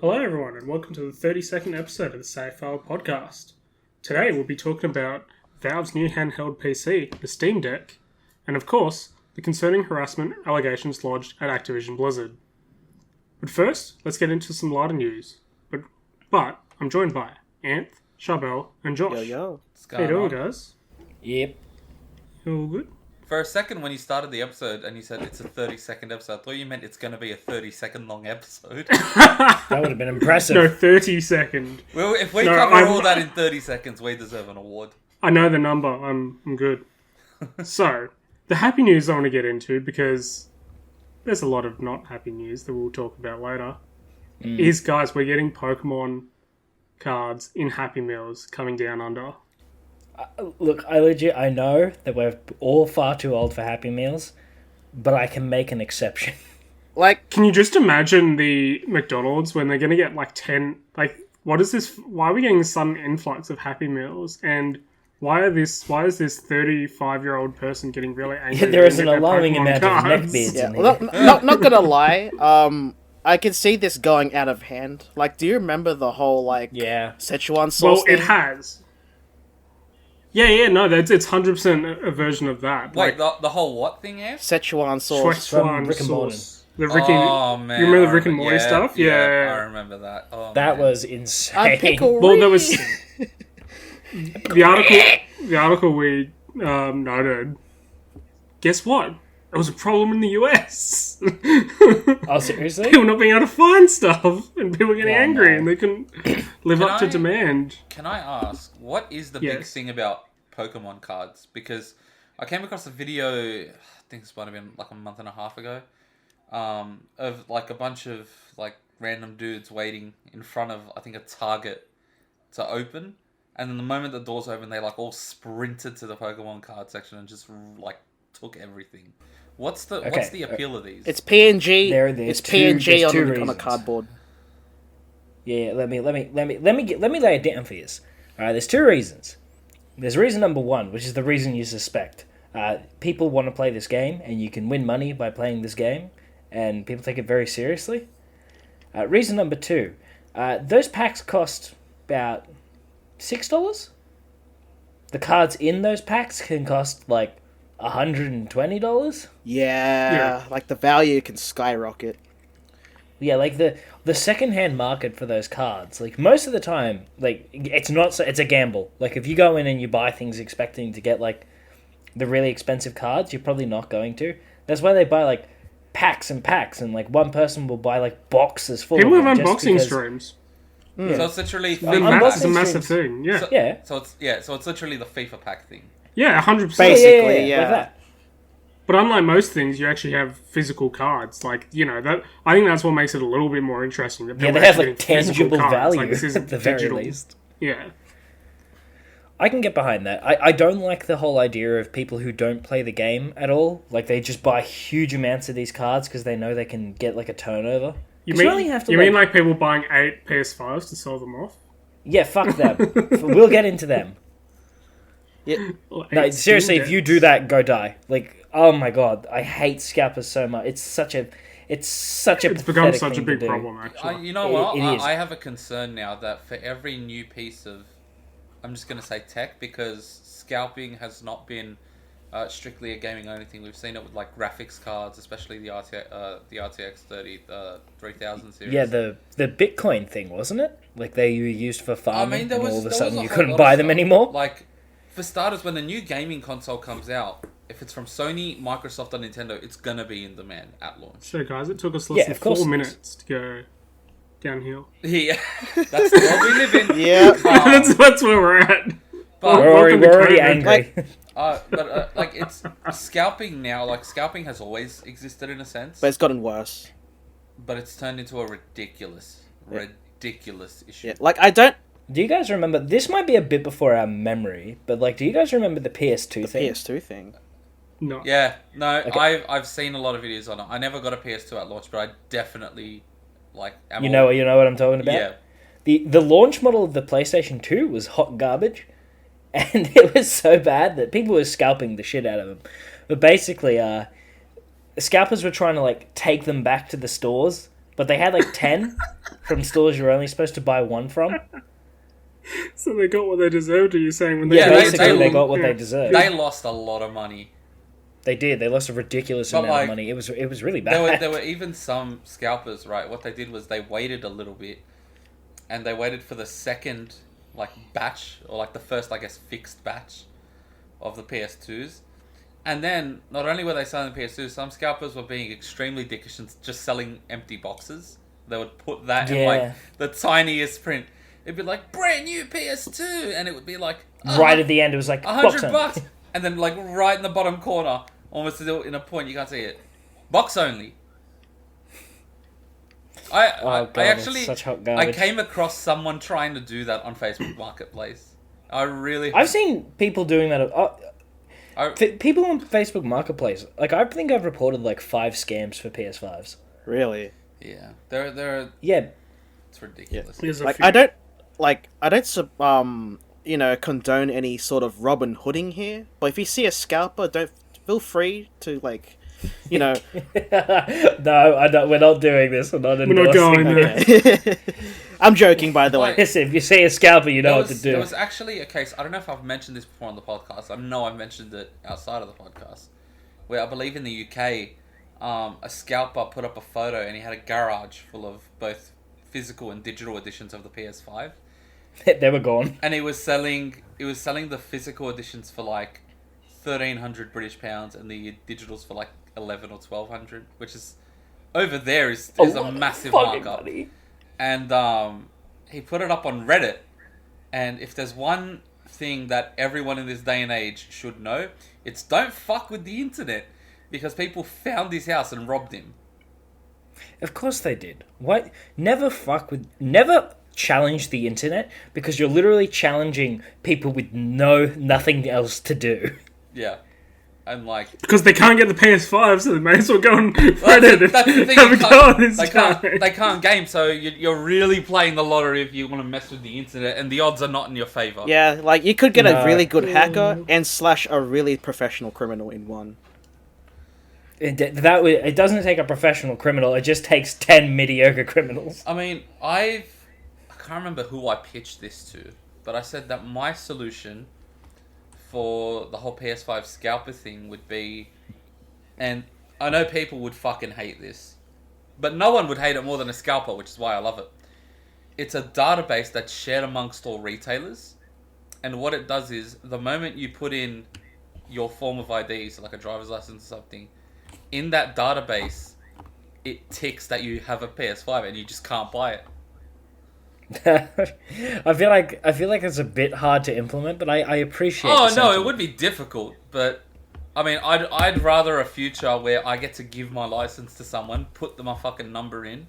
Hello everyone and welcome to the 32nd episode of the Save File podcast. Today we'll be talking about Valve's new handheld PC, the Steam Deck, and of course, the concerning harassment allegations lodged at Activision Blizzard. But first, let's get into some lighter news. But I'm joined by Anf, Charbel, and Josh. Yo. How you doing, guys? Yep. You all good? For a second, when you started the episode and you said it's a 30-second episode, I thought you meant it's going to be a 30-second long episode. That would have been impressive. No, 30 second. Well, if we cover all that in 30 seconds, we deserve an award. I know the number. I'm good. So, the happy news I want to get into, because there's a lot of not happy news that we'll talk about later, is, guys, we're getting Pokemon cards in Happy Meals coming down under. Look, I know that we're all far too old for Happy Meals, but I can make an exception. Can you just imagine the McDonald's when they're going to get 10... what is this? Why are we getting a sudden influx of Happy Meals? And why is this 35-year-old person getting really angry? There is an alarming amount of neckbeards in here. Well, not gonna lie, I can see this going out of hand. Do you remember the whole, Szechuan sauce thing? It has. Yeah, no, it's 100% a version of that. Wait, the whole what thing, F? Szechuan sauce. Szechuan Rick and sauce. Morty. Oh, man. You remember the Rick and Morty stuff? Yeah, Yeah. I remember that. Oh, That man. was insane. Well, there was... the article we noted, guess what? It was a problem in the US. Oh, seriously? People not being able to find stuff, and people getting angry, no. and they couldn't live up to demand. Can I ask, what is the big Yes. thing about Pokemon cards? Because I came across a video, I think this might have been a month and a half ago, of a bunch of random dudes waiting in front of, I think, a Target to open. And then the moment the doors open, they all sprinted to the Pokemon card section and just took everything. What's the appeal of these? It's PNG. There's It's PNG two on a reasons. cardboard. Yeah, let me lay it down for you. All right, there's two reasons. There's reason number one, which is the reason you suspect. People want to play this game, and you can win money by playing this game, and people take it very seriously. Reason number two, those packs cost about $6. The cards in those packs can cost $120. Yeah, the value can skyrocket. Yeah, the second-hand market for those cards, most of the time, it's a gamble. If you go in and you buy things expecting to get the really expensive cards, you're probably not going to. That's why they buy packs and packs, and one person will buy boxes full. People of have them just unboxing because... streams. Yeah. So it's literally It's FIFA a massive thing. Yeah. So it's literally the FIFA pack thing. Yeah, 100%. Basically, yeah. like that. But unlike most things, you actually have physical cards. That I think that's what makes it a little bit more interesting. That Yeah, people they have actually get physical tangible cards. value This isn't at the very digital. least. Yeah. I can get behind that. I don't like the whole idea of people who don't play the game at all. They just buy huge amounts of these cards because they know they can get a turnover. You 'Cause only have to, mean people buying 8 PS5s to sell them off? Yeah, fuck them. We'll get into them. Yeah. Or No, 8 seriously, Steam if you Decks? do that, go die. Oh my god, I hate Scalpers so much. It's such a It's become pathetic such a thing to big do. problem, actually. You know what? It is. I have a concern now that for every new piece of, I'm just going to say tech, because scalping has not been strictly a gaming only thing. We've seen it with graphics cards, especially the RTX 3000 series. Yeah, the Bitcoin thing, wasn't it? They were used for farming, there and was all of a there sudden was you whole couldn't lot buy of them stuff. anymore. For starters, when the new gaming console comes out, if it's from Sony, Microsoft, or Nintendo, it's gonna be in demand at launch. So, guys, it took us less than of course 4 it is. minutes to go downhill. Yeah, that's the world we live in. Yeah. That's where we're at. But We're Welcome to already COVID. angry. it's scalping now. Scalping has always existed in a sense, But it's gotten worse. but it's turned into a ridiculous issue. Yeah. I don't... Do you guys remember? This might be a bit before our memory, but do you guys remember the PS2 thing? PS2 thing. No. Yeah, no, Okay. I've seen a lot of videos on it. I never got a PS2 at launch, but I definitely am You know what I'm talking about? Yeah. The launch model of the PlayStation 2 was hot garbage, and it was so bad that people were scalping the shit out of them. But basically, scalpers were trying to take them back to the stores, but they had like 10 from stores you're only supposed to buy one from. So they got what they deserved, are you saying? When They got what they deserved. They lost a lot of money. They did. They lost a ridiculous amount of money. It was really bad. There were even some scalpers, right? What they did was they waited a little bit, and they waited for the second batch, or the first, I guess, fixed batch of the PS2s. And then, not only were they selling the PS2s, some scalpers were being extremely dickish and just selling empty boxes. They would put that in the tiniest print. It'd be like, brand new PS2, and it would be like... right at the end, it was like, $100. And then right in the bottom corner, almost in a point, you can't see it. Box only. I actually... such hot garbage. I came across someone trying to do that on Facebook Marketplace. I've seen people doing that... people on Facebook Marketplace, I think I've reported 5 scams for PS5s. Really? Yeah. They're yeah. It's ridiculous. Yeah. I don't condone any sort of Robin Hooding here, but if you see a scalper, don't feel free to No, I don't. We're not doing this. We're not endorsing there. I'm joking, by the way. Listen, if you see a scalper, you know what to do. There was actually a case, I don't know if I've mentioned this before on the podcast. I know I've mentioned it outside of the podcast, where I believe in the UK, a scalper put up a photo and he had a garage full of both physical and digital editions of the PS5. They were gone. And he was selling the physical editions for 1,300 British pounds and the digitals for 11 or 1,200, which is over there is a massive markup. Money. And he put it up on Reddit, and if there's one thing that everyone in this day and age should know, it's don't fuck with the internet, because people found his house and robbed him. Of course they did. What? Never challenge the internet, because you're literally challenging people with nothing else to do. Yeah. And because they can't get the PS5, so they may as well go on Reddit. That's the thing. They can't game, so you're really playing the lottery if you want to mess with the internet, and the odds are not in your favor. Yeah, you could get a really good hacker and slash a really professional criminal in one. It doesn't take a professional criminal. It just takes 10 mediocre criminals. I mean, I can't remember who I pitched this to, but I said that my solution for the whole PS5 scalper thing would be, and I know people would fucking hate this, but no one would hate it more than a scalper, which is why I love it. It's a database that's shared amongst all retailers, and what it does is, the moment you put in your form of ID, so a driver's license or something, in that database, it ticks that you have a PS5 and you just can't buy it. I feel like it's a bit hard to implement, but I appreciate. Oh no, it would be difficult, but I mean, I'd rather a future where I get to give my license to someone, put my fucking number in,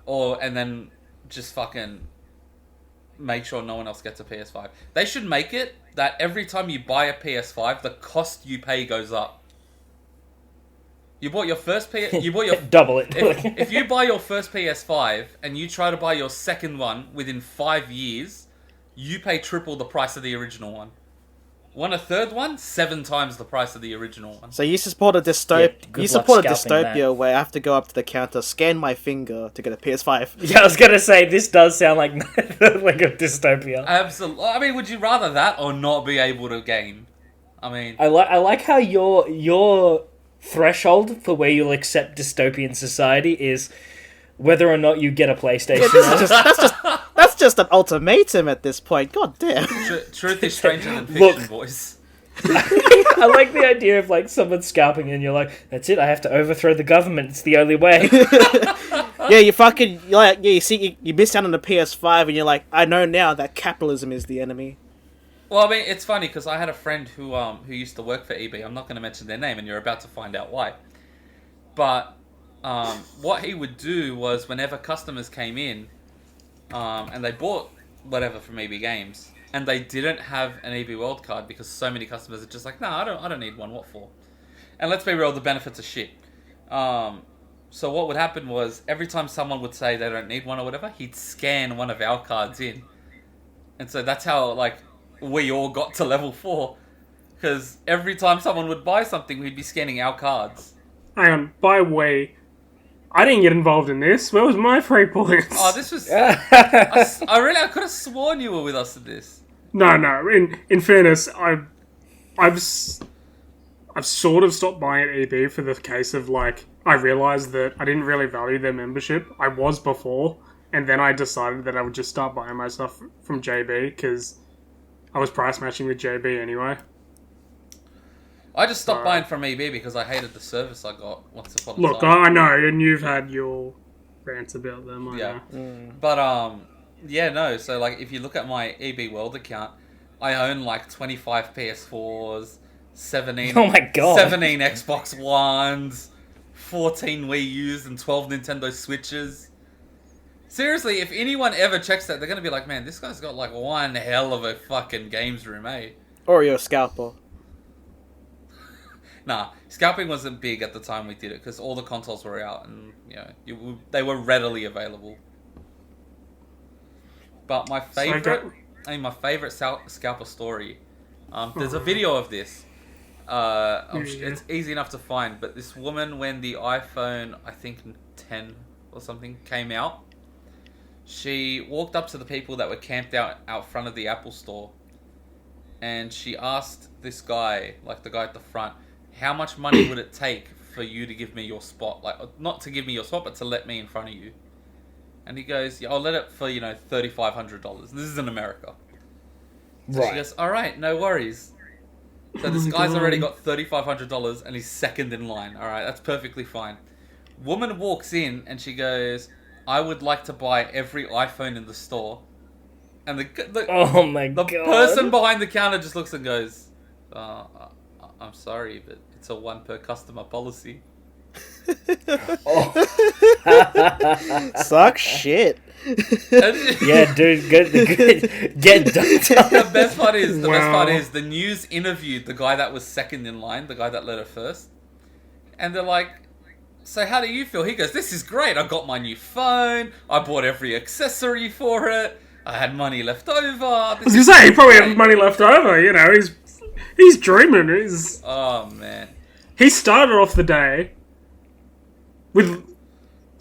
and then just fucking make sure no one else gets a PS5. They should make it that every time you buy a PS5, the cost you pay goes up. You bought your first double it. If you buy your first PS5 and you try to buy your second one within 5 years, you pay triple the price of the original one. Want a third one? 7 times the price of the original one. So you support a dystopia where I have to go up to the counter, scan my finger to get a PS5. Yeah, I was gonna say this does sound like like a dystopia. Absolutely. I mean, would you rather that or not be able to game? I mean, I like how your threshold for where you'll accept dystopian society is whether or not you get a PlayStation. Yeah, that's just an ultimatum at this point. God damn. Truth is stranger than fiction, boys. I like the idea of someone scalping and you're like, that's it, I have to overthrow the government, it's the only way. Yeah, you see, you miss out on the PS5 and you're like, I know now that capitalism is the enemy. Well, I mean, it's funny because I had a friend who used to work for EB. I'm not going to mention their name, and you're about to find out why. But what he would do was, whenever customers came in, and they bought whatever from EB Games, and they didn't have an EB World card because so many customers are just like, no, I don't need one. What for? And let's be real, the benefits are shit. So what would happen was, every time someone would say they don't need one or whatever, he'd scan one of our cards in, and so that's how we all got to level 4, because every time someone would buy something, we'd be scanning our cards. Hang on, by we, I didn't get involved in this. Where was my 3 points? Oh, this was... I could have sworn you were with us in this. No. In fairness, I've sort of stopped buying at EB for the case of, like, I realised that I didn't really value their membership. I was before, and then I decided that I would just start buying my stuff from JB, because I was price matching with JB anyway. I just stopped buying from EB because I hated the service I got once upon a time. Look, I know, and you've had your rants about them, I know. But, no, so, like, if you look at my EB World account, I own, like, 25 PS4s, 17 Xbox Ones, 14 Wii U's, and 12 Nintendo Switches. Seriously, if anyone ever checks that, they're going to be like, man, this guy's got, like, one hell of a fucking games room, eh? Or you're a scalper. Nah, scalping wasn't big at the time we did it, because all the consoles were out, and, they were readily available. But my favorite scalper story, there's a video of this. It's easy enough to find, but this woman, when the iPhone, I think 10 or something, came out, she walked up to the people that were camped out front of the Apple store, and she asked this guy, like the guy at the front, how much money would it take for you to give me your spot? Like, not to give me your spot, but to let me in front of you. And he goes, yeah, I'll let it for, $3,500. This is in America. So she goes, alright, no worries. So this guy's already got $3,500 and he's second in line. Alright, that's perfectly fine. Woman walks in and she goes, I would like to buy every iPhone in the store. And the person behind the counter just looks and goes, I'm sorry, but it's a one per customer policy. Suck shit. Yeah, dude, good. Get done. The best part is the news interviewed the guy that was second in line, the guy that let her first, and they're like, so how do you feel? He goes, this is great. I got my new phone. I bought every accessory for it. I had money left over. I was gonna say, he probably had money left over. He's dreaming. Oh man. He started off the day with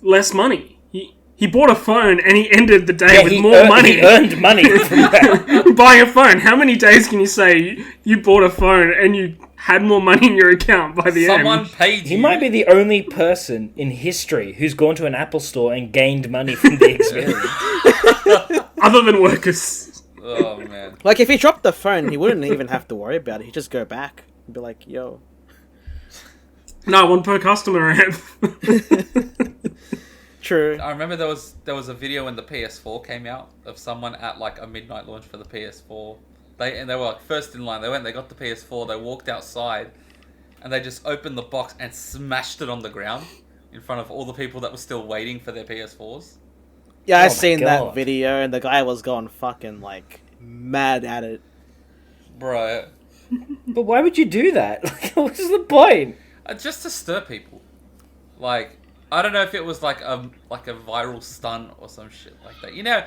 less money. He bought a phone and he ended the day with more money. He earned money from that. Buying a phone. How many days can you say you bought a phone and you had more money in your account by the end? Someone paid you. He might be the only person in history who's gone to an Apple store and gained money from the experience. Other than workers. Oh, man. Like, if he dropped the phone, he wouldn't even have to worry about it. He'd just go back and be like, yo. No, one per customer, True. I remember there was a video when the PS4 came out of someone at like a midnight launch for the PS4. They were like first in line. They got the PS4. They walked outside, and they just opened the box and smashed it on the ground in front of all the people that were still waiting for their PS4s. Yeah, I've seen that video, and the guy was going fucking like mad at it. Bro. But why would you do that? Like, what's the point? Just to stir people. Like, I don't know if it was like a viral stunt or some shit like that. You know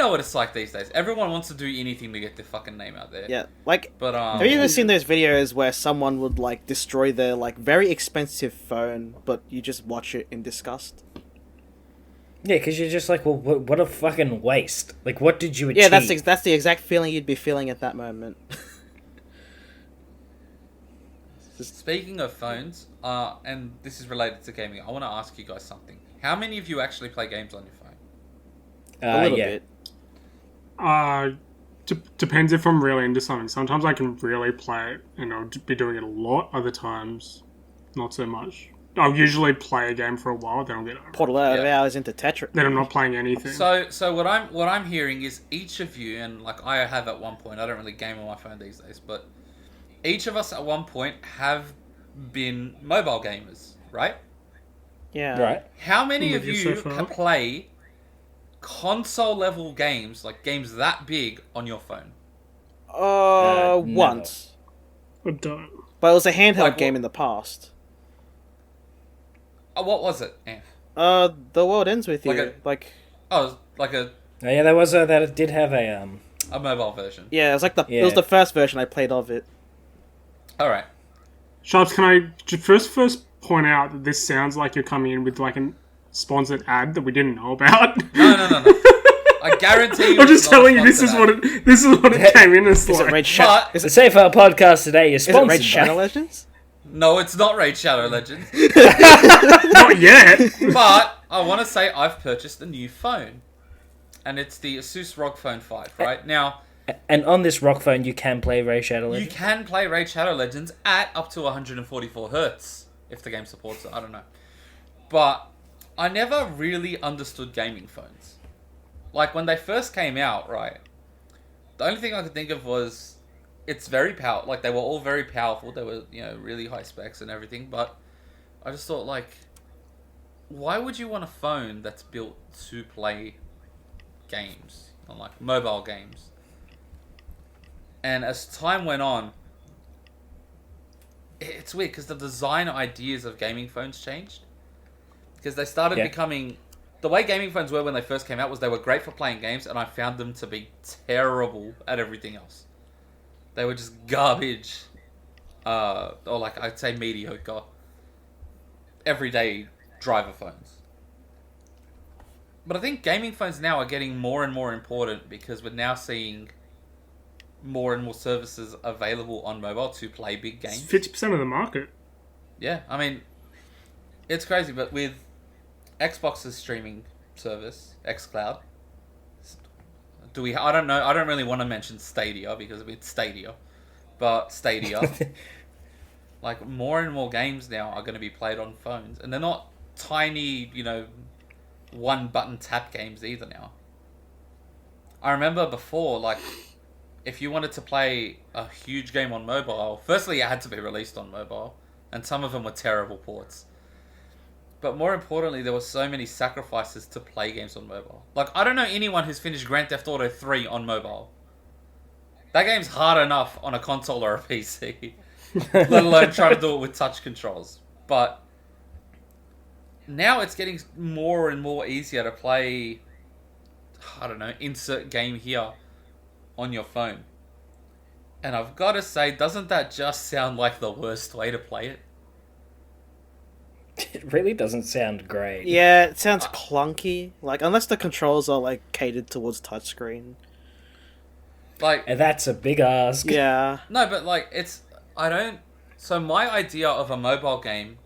what it's like these days. Everyone wants to do anything to get their fucking name out there. Yeah, like, but have you ever seen those videos where someone would like destroy their like very expensive phone, but you just watch it in disgust? Yeah, because you're just like, well, what a fucking waste. Like, what did you achieve? Yeah, that's the exact feeling you'd be feeling at that moment. Speaking of phones, and this is related to gaming, I want to ask you guys something. How many of you actually play games on your phone? A little bit. Depends if I'm really into something. Sometimes I can really play it, and I'll be doing it a lot. Other times, not so much. I'll usually play a game for a while, then I'll get over it. Put a lot of hours into Tetris. Then I'm not playing anything. So what I'm hearing is each of you, and like I have at one point, I don't really game on my phone these days, but each of us at one point have been mobile gamers, right? Yeah. Right. How many of you so play console level games, like games that big, on your phone? Once. I don't. But it was a handheld Like game what? in the past. What was it, Anf? The World Ends With You. Oh, like a Oh, yeah, there was that did have a mobile version. Yeah, it was like it was the first version I played of it. All right. Sharps, can I first point out that this sounds like you're coming in with like sponsored ad that we didn't know about? No. I guarantee you. I'm just it's not telling a you, this is sponsored ad. what it came in as Is it like. Raid Shadow? But- The Safe Hour podcast today is Is it sponsored Raid Shadow by... Legends? No, it's not Raid Shadow Legends. Not yet. But I want to say I've purchased a new phone. And it's the Asus ROG Phone 5, right? Now, And on this rock phone, you can play Raid Shadow you Legends. can play Raid Shadow Legends at up to 144 Hz. If the game supports it, I don't know. But I never really understood gaming phones. Like, when they first came out, right? The only thing I could think of was... It's very powerful. Like, they were all very powerful. They were, really high specs and everything. But I just thought, like... Why would you want a phone that's built to play games? On, like, mobile games? And as time went on... It's weird, because the design ideas of gaming phones changed. Because they started becoming... The way gaming phones were when they first came out was they were great for playing games, and I found them to be terrible at everything else. They were just garbage. Or like, I'd say mediocre. Everyday driver phones. But I think gaming phones now are getting more and more important because we're now seeing more and more services available on mobile to play big games. 50% of the market. Yeah, I mean, it's crazy, but with Xbox's streaming service, xCloud, I don't know, I don't really want to mention Stadia because it's Stadia, but Stadia, like, more and more games now are going to be played on phones, and they're not tiny, one button tap games either now. I remember before, like, if you wanted to play a huge game on mobile, firstly it had to be released on mobile, and some of them were terrible ports. But more importantly, there were so many sacrifices to play games on mobile. Like, I don't know anyone who's finished Grand Theft Auto 3 on mobile. That game's hard enough on a console or a PC, let alone trying to do it with touch controls. But now it's getting more and more easier to play, I don't know, insert game here on your phone. And I've got to say, doesn't that just sound like the worst way to play it? It really doesn't sound great. Yeah, it sounds clunky. Like, unless the controls are, like, catered towards touchscreen. Like, And that's a big ask. Yeah. no, but like, so my idea of a mobile game,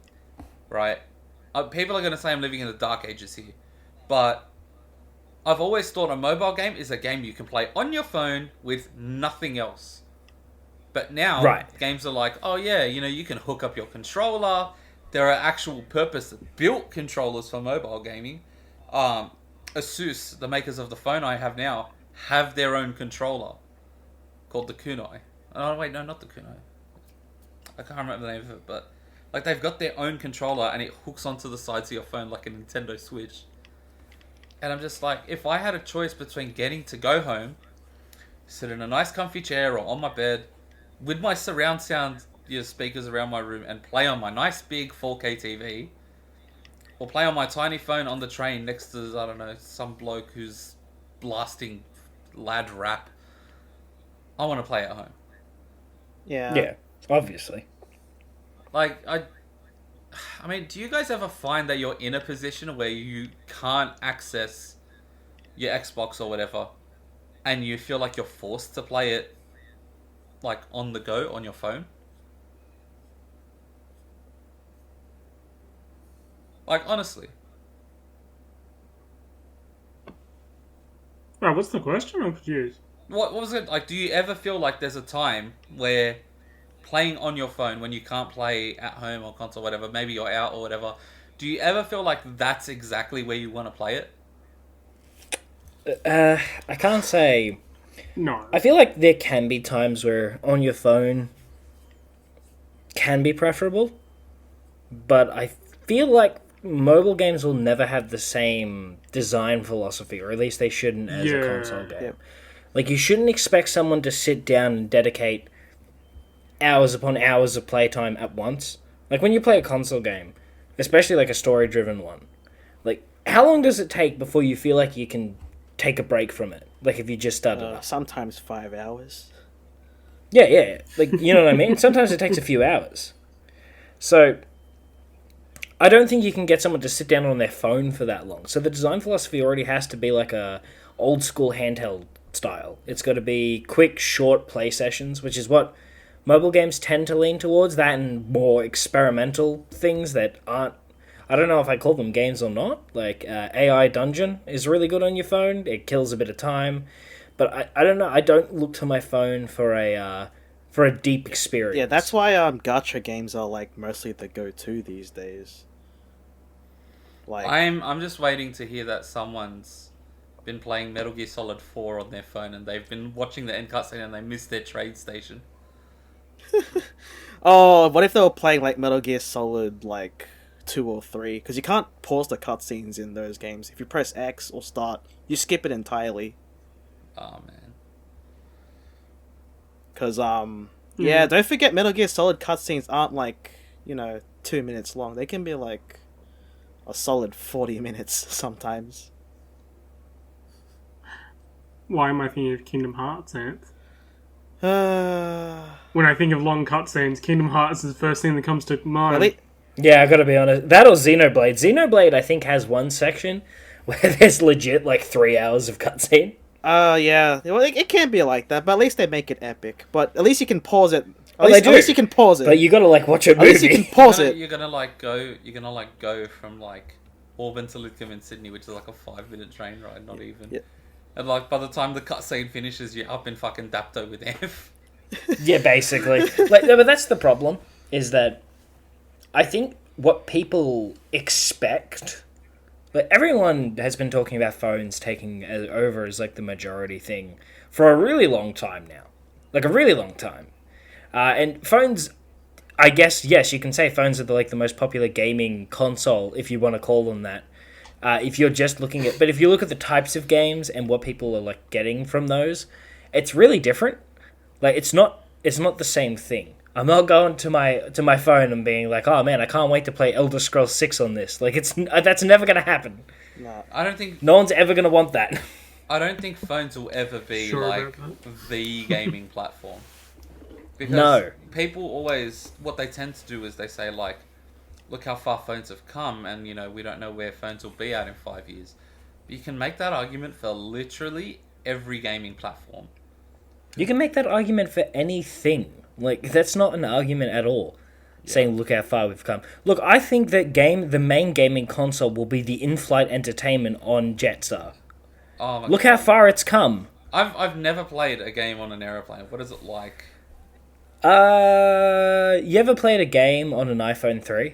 right, people are going to say I'm living in the dark ages here, but I've always thought a mobile game is a game you can play on your phone with nothing else. But now, games are like, oh yeah, you can hook up your controller. There are actual purpose-built controllers for mobile gaming. Asus, the makers of the phone I have now, have their own controller called the Kunai. Oh wait, no, not the Kunai. I can't remember the name of it, but like, they've got their own controller and it hooks onto the sides of your phone like a Nintendo Switch. And I'm just like, if I had a choice between getting to go home, sit in a nice comfy chair or on my bed with my surround sound speakers around my room and play on my nice big 4K TV, or play on my tiny phone on the train next to, I don't know, some bloke who's blasting lad rap, I want to play at home. Yeah. Yeah, obviously. Like, I mean, do you guys ever find that you're in a position where you can't access your Xbox or whatever, and you feel like you're forced to play it, like, on the go on your phone? Like, honestly. Right, what's the question? I'm confused. What was it? Like, do you ever feel like there's a time where playing on your phone, when you can't play at home or console or whatever, maybe you're out or whatever, do you ever feel like that's exactly where you want to play it? I can't say. No. I feel like there can be times where on your phone can be preferable, but I feel like mobile games will never have the same design philosophy, or at least they shouldn't as a console game. Yep. Like, you shouldn't expect someone to sit down and dedicate hours upon hours of playtime at once. Like, when you play a console game, especially like a story-driven one, like, how long does it take before you feel like you can take a break from it? Like, if you just started it. Sometimes 5 hours. Yeah. Like, you know what I mean? Sometimes it takes a few hours. So, I don't think you can get someone to sit down on their phone for that long. So the design philosophy already has to be like a old school handheld style. It's got to be quick, short play sessions, which is what mobile games tend to lean towards. That and more experimental things that aren't. I don't know if I call them games or not. Like AI Dungeon is really good on your phone. It kills a bit of time, but I don't know. I don't look to my phone for a deep experience. Yeah, that's why gacha games are like mostly the go-to these days. Like I'm just waiting to hear that someone's been playing Metal Gear Solid 4 on their phone and they've been watching the end cutscene and they missed their trade station. oh, what if they were playing like Metal Gear Solid like 2 or 3? Because you can't pause the cutscenes in those games. If you press X or start, you skip it entirely. Oh man. Because yeah, don't forget Metal Gear Solid cutscenes aren't like 2 minutes long. They can be like a solid 40 minutes sometimes. Why am I thinking of Kingdom Hearts, Anth? When I think of long cutscenes, Kingdom Hearts is the first thing that comes to mind. Really? Yeah, I gotta be honest. That or Xenoblade. Xenoblade, I think, has one section where there's legit like 3 hours of cutscene. Yeah. Well, it can be like that, but at least they make it epic. But at least you can pause it. At least you can pause it. But you gotta like watch a movie. At least you can pause it. You're gonna go from like Auburn to Lidcombe in Sydney, which is like a 5-minute train ride, not even. Yeah. And like by the time the cutscene finishes, you're up in fucking Dapto with Anf. Yeah, basically. Like, no, but that's the problem. Is that I think what people expect. But everyone has been talking about phones taking over as like the majority thing for a really long time now. Like a really long time. And phones, I guess, yes, you can say phones are the most popular gaming console, if you want to call them that. If you're just looking at... But if you look at the types of games and what people are like getting from those, it's really different. Like, it's not the same thing. I'm not going to my phone and being like, oh man, I can't wait to play Elder Scrolls 6 on this. Like, that's never going to happen. No. I don't think No one's ever going to want that. I don't think phones will ever be Sure like about the gaming platform. Because No. people always, what they tend to do is they say like, look how far phones have come, and we don't know where phones will be at in 5 years. But you can make that argument for literally every gaming platform. You can make that argument for anything. Like, that's not an argument at all. Yeah. Saying, look how far we've come. Look, I think that the main gaming console will be the in-flight entertainment on Jetstar. Oh my Look God. how far it's come. I've never played a game on an aeroplane. What is it like? You ever played a game on an iPhone 3?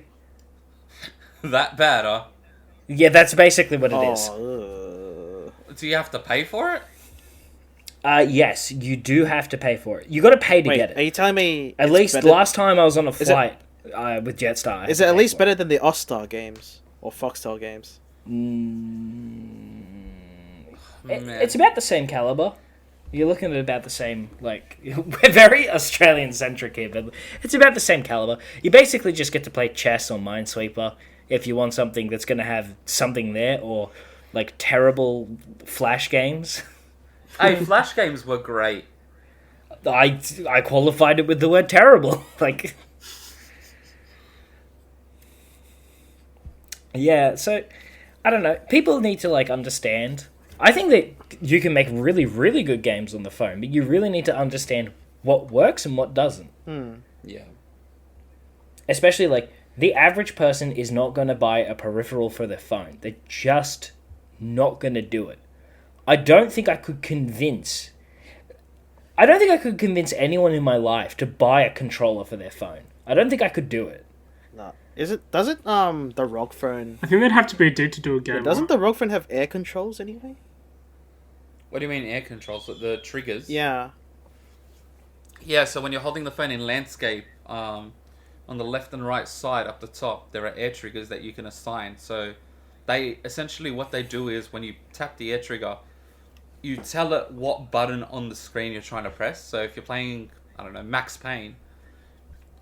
That bad, huh? Yeah, that's basically what it is. Do you have to pay for it? Yes, you do have to pay for it. You got to pay to Wait, get it. are you telling me... At least last time I was on a flight with Jetstar. Is it at least better than the Ostar games? Or Foxtel games? It's about the same caliber. You're looking at about the same, like... We're very Australian-centric here, but it's about the same caliber. You basically just get to play chess or Minesweeper if you want something that's going to have something there, or, like, terrible Flash games. Hey, Flash games were great. I qualified it with the word terrible. Like... Yeah, so... I don't know. People need to, like, understand... I think that you can make really, really good games on the phone, but you really need to understand what works and what doesn't. Yeah. Especially, like, the average person is not going to buy a peripheral for their phone. They're just not going to do it. I don't think I could convince anyone in my life to buy a controller for their phone. I don't think I could do it. No. Doesn't the ROG phone... I think they'd have to be addicted to a game. Yeah, doesn't the ROG phone have air controls anyway? What do you mean air controls? The triggers? Yeah. Yeah, so when you're holding the phone in landscape, on the left and right side up the top, there are air triggers that you can assign. So they essentially, what they do is when you tap the air trigger, you tell it what button on the screen you're trying to press. So if you're playing, I don't know, Max Payne,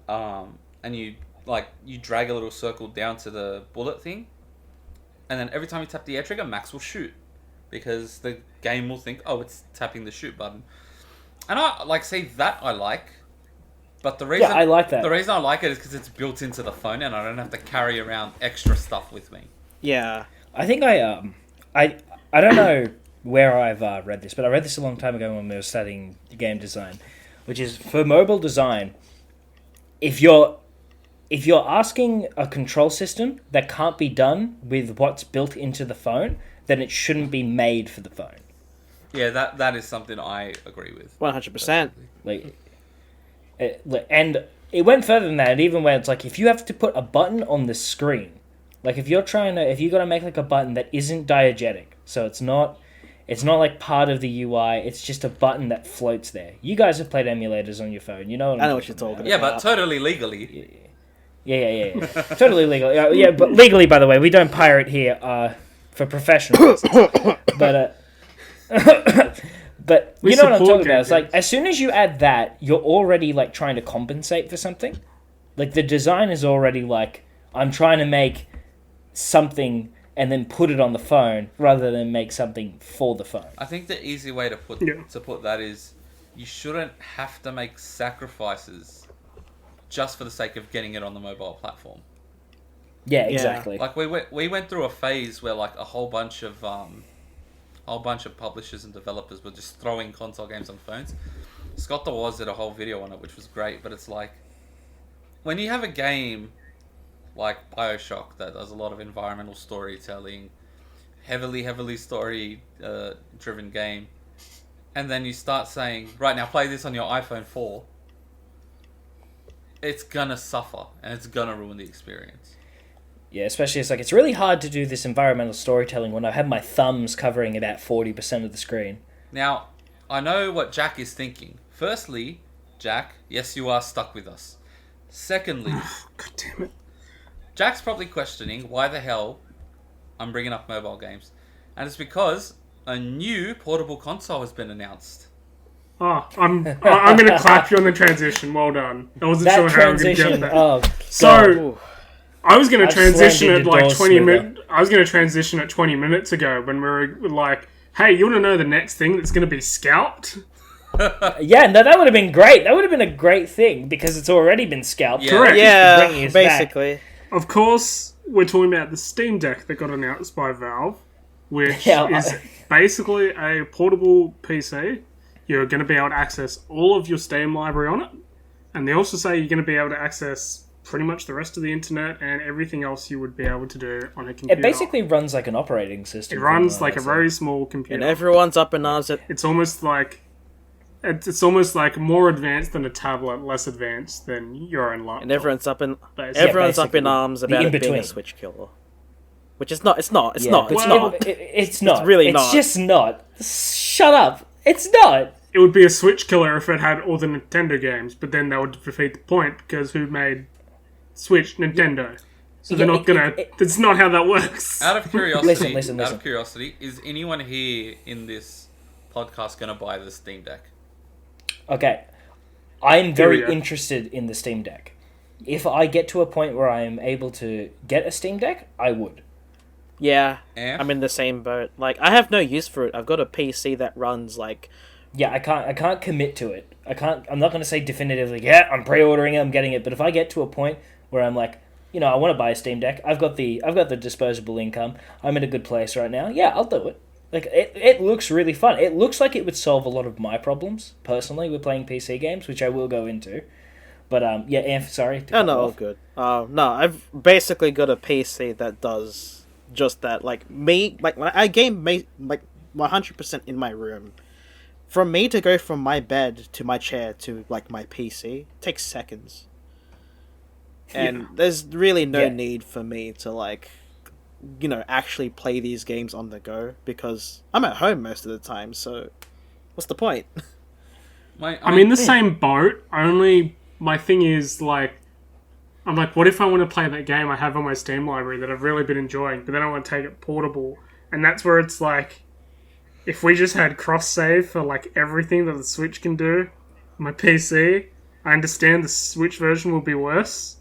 and you drag a little circle down to the bullet thing, and then every time you tap the air trigger, Max will shoot, because the game will think, oh, it's tapping the shoot button. And I like, see, that I like, But the reason I like that. The reason I like it is because it's built into the phone, and I don't have to carry around extra stuff with me. Yeah. I think I don't know where I've read this, but I read this a long time ago when we were studying game design, which is for mobile design. If you're asking a control system that can't be done with what's built into the phone, then it shouldn't be made for the phone. Yeah, that is something I agree with. 100%. And it went further than that. Even where it's like, if you have to put a button on the screen, like if you gotta make like a button that isn't diegetic, so it's not like part of the UI, it's just a button that floats there. You guys have played emulators on your phone, you know what I know what you're talking Yeah, about. but totally legally. Yeah. Totally legal. Yeah, but legally, by the way, we don't pirate here for professional reasons. But but We you know what I'm support talking about. It's like, gamers. as soon as you add that, you're already like trying to compensate for something. Like the design is already like, I'm trying to make something and then put it on the phone rather than make something for the phone. I think the easy way to put that is, you shouldn't have to make sacrifices just for the sake of getting it on the mobile platform. Yeah, exactly. Like we went through a phase where like a whole bunch of publishers and developers were just throwing console games on phones. Scott the Woz did a whole video on it, which was great, but it's like, when you have a game like BioShock that does a lot of environmental storytelling, heavily story driven game, and then you start saying, right now play this on your iPhone 4, it's gonna suffer and it's gonna ruin the experience. Yeah, especially it's really hard to do this environmental storytelling when I have my thumbs covering about 40% of the screen. Now, I know what Jack is thinking. Firstly, Jack, yes, you are stuck with us. Secondly, God damn it. Jack's probably questioning why the hell I'm bringing up mobile games. And it's because a new portable console has been announced. Oh, I'm going to clap you on the transition. Well done. I wasn't sure how I was going to get that. God. I was going to transition slammed at like into 20 doors minutes. I was going to transition at 20 minutes ago when we were like, "Hey, you want to know the next thing that's going to be scalped?" Yeah, no, that would have been great. That would have been a great thing because it's already been scalped. Yeah. Correct. Yeah, basically. Of course, we're talking about the Steam Deck that got announced by Valve, which Yeah, is basically a portable PC. You're going to be able to access all of your Steam library on it, and they also say you're going to be able to access pretty much the rest of the internet and everything else you would be able to do on a computer. It basically runs like an operating system. It runs like a very small computer. And everyone's up in arms at... It's almost like more advanced than a tablet, less advanced than your own laptop. And everyone's up in basically. arms about it being in-between. a Switch killer. Which it's not. It's not. It's not. It's really not. It's just not. Shut up. It's not. It would be a Switch killer if it had all the Nintendo games, but then that would defeat the point, because who made Switch? Nintendo. So they're not gonna... That's not how that works. Out of curiosity, Listen. out of curiosity, is anyone here in this podcast going to buy the Steam Deck? Okay. I'm very Here we go. interested in the Steam Deck. If I get to a point where I am able to get a Steam Deck, I would. Yeah, Anf? I'm in the same boat. Like, I have no use for it. I've got a PC that runs, like... Yeah, I can't commit to it. I'm not going to say definitively, yeah, I'm pre-ordering it, I'm getting it. But if I get to a point where I'm like, I want to buy a Steam Deck, I've got the disposable income, I'm in a good place right now, yeah, I'll do it. Like, it looks really fun. It looks like it would solve a lot of my problems, personally, with playing PC games, which I will go into. But, yeah, Anf, sorry. Oh, no, all good. No, I've basically got a PC that does just that. Like, when I game, 100% in my room. For me to go from my bed to my chair to, like, my PC takes seconds. And there's really no need for me to, like, actually play these games on the go, because I'm at home most of the time, so what's the point? I'm in the same boat, only my thing is, like, I'm like, what if I want to play that game I have on my Steam library that I've really been enjoying, but then I want to take it portable? And that's where it's like, if we just had cross-save for, like, everything that the Switch can do, my PC, I understand the Switch version will be worse.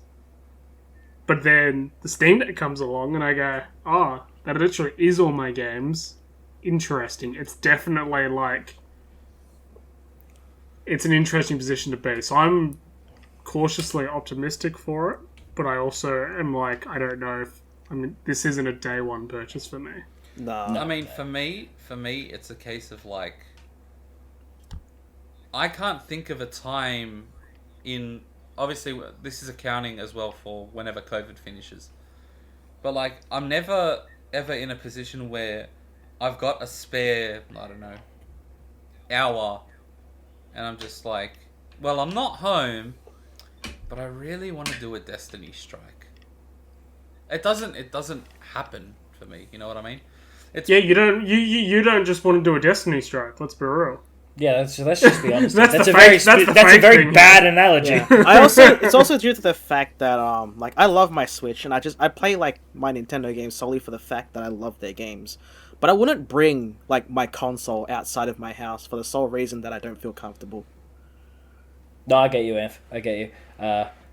But then the Steam Deck comes along and I go, oh, that literally is all my games. Interesting. It's definitely, like... It's an interesting position to be. So I'm cautiously optimistic for it, but I also am like, I don't know if... I mean, this isn't a day one purchase for me. No. I mean, for me, it's a case of like, I can't think of a time in... Obviously, this is accounting as well for whenever COVID finishes. But like, I'm never ever in a position where I've got a spare, I don't know, hour, and I'm just like, well, I'm not home, but I really want to do a Destiny strike. It doesn't happen for me. You know what I mean? Yeah, you don't just want to do a Destiny strike. Let's be real. Yeah, let's just be honest. That's a fake very thing. bad analogy. Yeah. It's also due to the fact that like I love my Switch and I play like my Nintendo games solely for the fact that I love their games. But I wouldn't bring like my console outside of my house for the sole reason that I don't feel comfortable. No, I get you, Anf. I get you.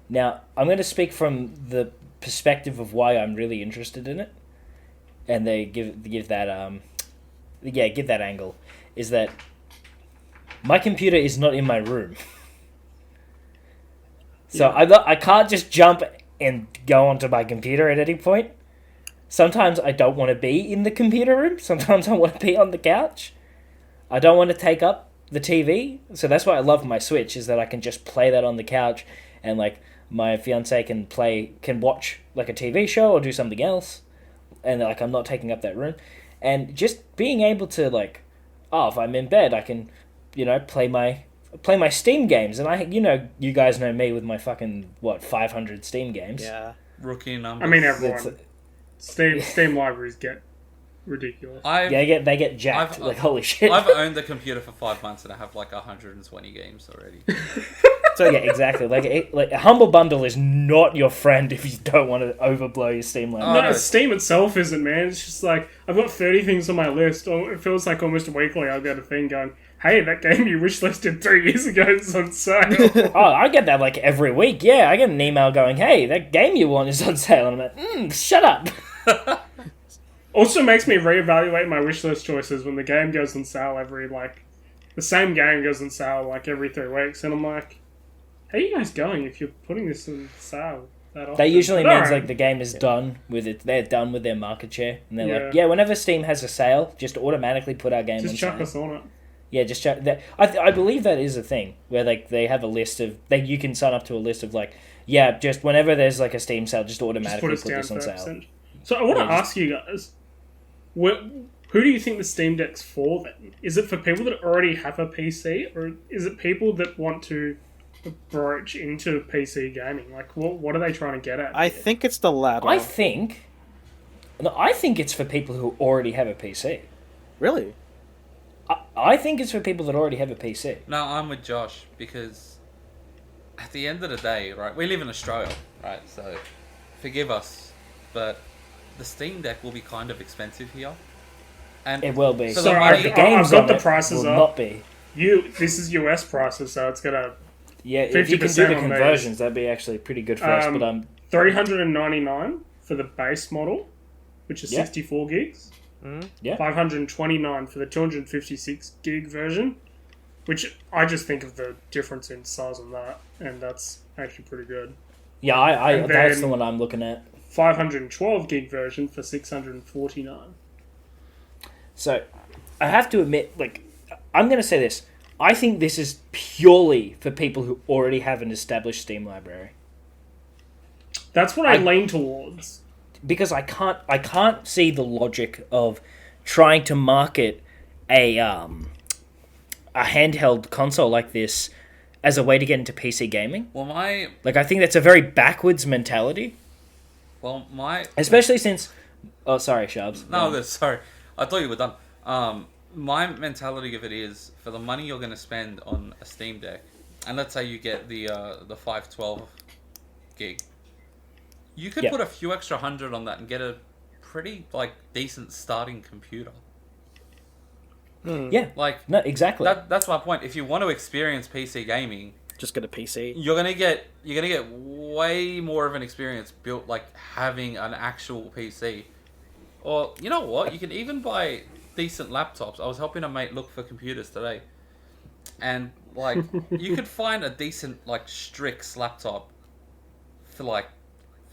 Now, I'm going to speak from the perspective of why I'm really interested in it, and they give that give that angle. Is that my computer is not in my room, so I can't just jump and go onto my computer at any point. Sometimes I don't want to be in the computer room. Sometimes I want to be on the couch. I don't want to take up the TV. So that's why I love my Switch, is that I can just play that on the couch, and like my fiance can watch like a TV show or do something else, and like I'm not taking up that room. And just being able to like, if I'm in bed, I can, play my Steam games. And you guys know me with my fucking 500 Steam games. Yeah. Rookie numbers. I mean, everyone. Steam libraries get ridiculous. They get jacked. Holy shit. I've owned the computer for 5 months and I have like 120 games already. So yeah, exactly. Like a humble bundle is not your friend if you don't want to overblow your Steam library. No, Steam itself isn't, man. It's just like, I've got 30 things on my list. Or it feels like almost weekly I'll get a thing going, hey, that game you wishlisted 3 years ago is on sale. I get that like every week. Yeah, I get an email going, hey, that game you want is on sale. And I'm like, shut up. Also makes me reevaluate my wishlist choices when the game goes on sale the same game goes on sale like every 3 weeks. And I'm like, how are you guys going if you're putting this on sale that often? That usually means like the game is done with it. They're done with their market share. And they're like, whenever Steam has a sale, just automatically put our game on sale. Just chuck us on it. Yeah, just check that. I believe that is a thing where like they have a list of you can sign up to a list of like just whenever there's like a Steam sale, just automatically put this on sale. So I want to ask you guys, who do you think the Steam Deck's for then? Is it for people that already have a PC, or is it people that want to broach into PC gaming? Like, what are they trying to get at? I think it's the latter. I think it's for people who already have a PC. Really? I think it's for people that already have a PC. No, I'm with Josh, because at the end of the day, right, we live in Australia, right, so forgive us, but the Steam Deck will be kind of expensive here. And it will be. So So the games I've got on the prices will up. not be. This is US prices, so it's gonna... Yeah, if you can do the 50% on conversions, that'd be actually pretty good for us. But $399 for the base model, which is 64 gigs. Yeah. $529 for the 256 gig version, which I just think of the difference in size on that, and that's actually pretty good. Yeah, I that's then the one I'm looking at. 512 gig version for $649. So, I have to admit, like, I'm going to say this. I think this is purely for people who already have an established Steam library. That's what I lean towards. Because I can't see the logic of trying to market a handheld console like this as a way to get into PC gaming. Well, I think that's a very backwards mentality. Especially since... Oh, sorry, Shabs. No, sorry. I thought you were done. My mentality of it is, for the money you're going to spend on a Steam Deck, and let's say you get the 512 gig, you could put a few extra $100 on that and get a pretty decent starting computer. Yeah, no, exactly. That's my point. If you want to experience PC gaming, just get a PC. You're gonna get way more of an experience built having an actual PC. Or you know what? You can even buy decent laptops. I was helping a mate look for computers today, and Like, you could find a decent, like, Strix laptop for, like,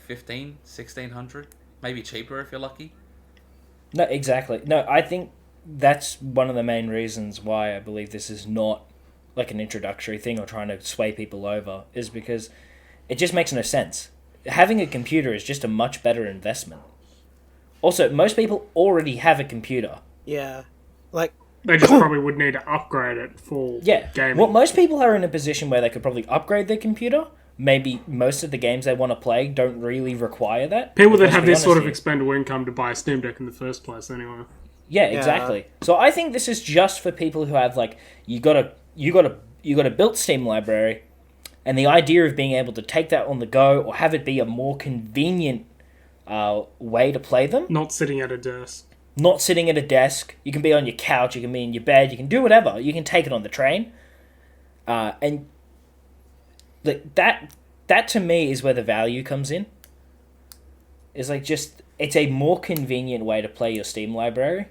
1,600, maybe cheaper if you're lucky. No, exactly. No, I think that's one of the main reasons why I believe this is not like an introductory thing or trying to sway people over, is because it just makes no sense. Having a computer is just a much better investment. Also, most people already have a computer. Yeah. Like, They just probably would need to upgrade it for gaming. Well, most people are in a position where they could probably upgrade their computer. Maybe most of the games they want to play don't really require that. People that have this sort of expendable income to buy a Steam Deck in the first place, anyway. Yeah, exactly. So I think this is just for people who have like you got a built Steam library, and the idea of being able to take that on the go or have it be a more convenient way to play them. Not sitting at a desk. Not sitting at a desk. You can be on your couch. You can be in your bed. You can do whatever. You can take it on the train, and like that to me is where the value comes in. It's like it's a more convenient way to play your Steam library,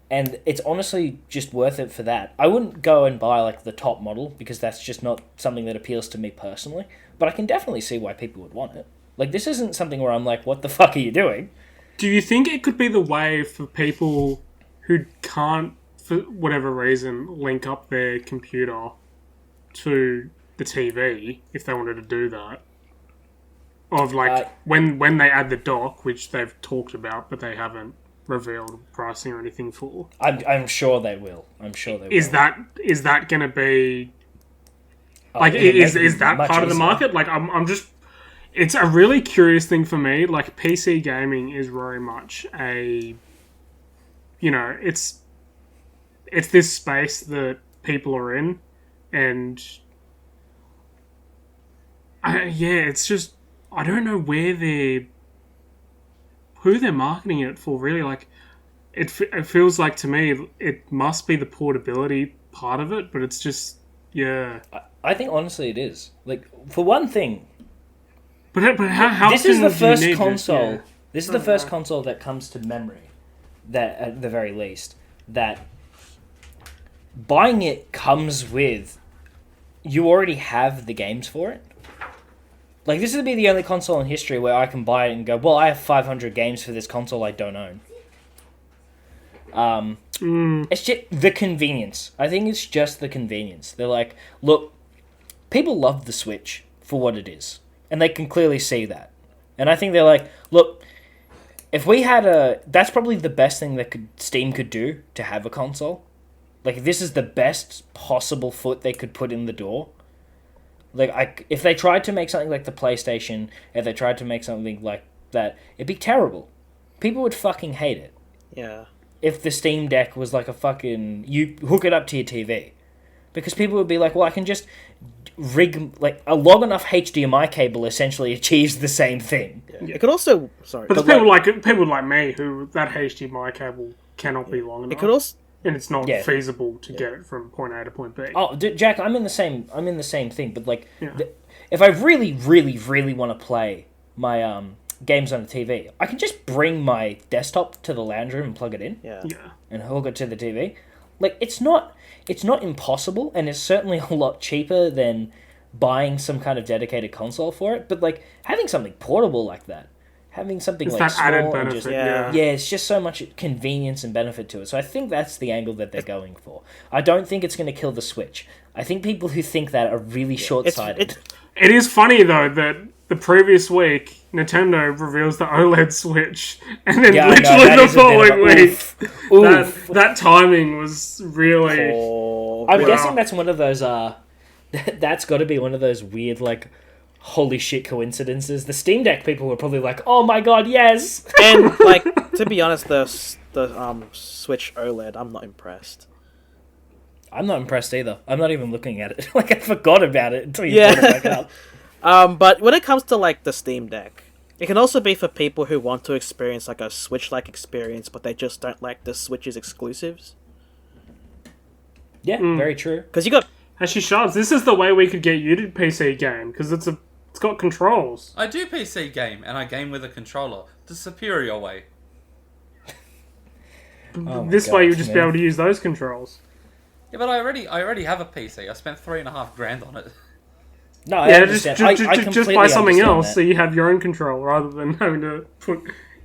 and it's honestly just worth it for that. I wouldn't go and buy like the top model because that's just not something that appeals to me personally, but I can definitely see why people would want it. Like, this isn't something where I'm like, what the fuck are you doing? Do you think it could be the way for people who can't, for whatever reason, link up their computer to the TV, if they wanted to do that? Of like, when they add the dock, which they've talked about, but they haven't revealed pricing or anything for. I'm sure they will. Is that going to be... Like, is that part of the market? Like, I'm just... It's a really curious thing for me. Like, PC gaming is very much a... You know, it's this space that people are in, and... it's just... I don't know who they're marketing it for, really. Like, it feels like, to me, it must be the portability part of it, but it's just... Yeah. I think, honestly, it is. Like, for one thing... But how this is the first console. Yeah. This is the first console that comes to memory, that at the very least, that buying it comes with, you already have the games for it. Like, this would be the only console in history where I can buy it and go, well, I have 500 games for this console I don't own. It's just the convenience. I think it's just the convenience. They're like, look, people love the Switch for what it is. And they can clearly see that. And I think they're like, look, if we had that's probably the best thing that Steam could do to have a console. Like, this is the best possible foot they could put in the door. Like, if they tried to make something like the PlayStation, if they tried to make something like that, it'd be terrible. People would fucking hate it. yeah. If the Steam Deck was like a fucking... You hook it up to your TV. Because people would be like, well, I can just rig... Like, a long enough HDMI cable essentially achieves the same thing. Yeah. It could also... Sorry. But there's people like me who that HDMI cable cannot be long enough. It could also... And it's not feasible to get it from point A to point B. Oh, Jack, I'm in the same thing. But, like, if I really, really, really want to play my games on a TV, I can just bring my desktop to the lounge room and plug it in. Yeah. And hook it to the TV. Like, it's not impossible, and it's certainly a lot cheaper than buying some kind of dedicated console for it. But, like, having something portable like that, having something it's like that added small benefit, and just, it's just so much convenience and benefit to it. So I think that's the angle that they're going for. I don't think it's going to kill the Switch. I think people who think that are really short-sighted. It is funny, though, that the previous week, Nintendo reveals the OLED Switch, and then literally the following week, that timing was really... I'm guessing that's one of those, that's got to be one of those weird, like, holy shit coincidences. The Steam Deck people were probably like, oh my god, yes! And, like, to be honest, the Switch OLED, I'm not impressed. I'm not impressed either. I'm not even looking at it. Like, I forgot about it until you brought it back up. But when it comes to, like, the Steam Deck, it can also be for people who want to experience, like, a Switch-like experience, but they just don't like the Switch's exclusives. Yeah, very true. Because you got... Actually, Shards, this is the way we could get you to PC game, because it's got controls. I do PC game, and I game with a controller. The superior way. This way you'll just be able to use those controls. Yeah, but I already have a PC. I spent $3,500 on it. No, I Yeah, understand. just I completely buy something understand else that. so you have your own controller rather than having to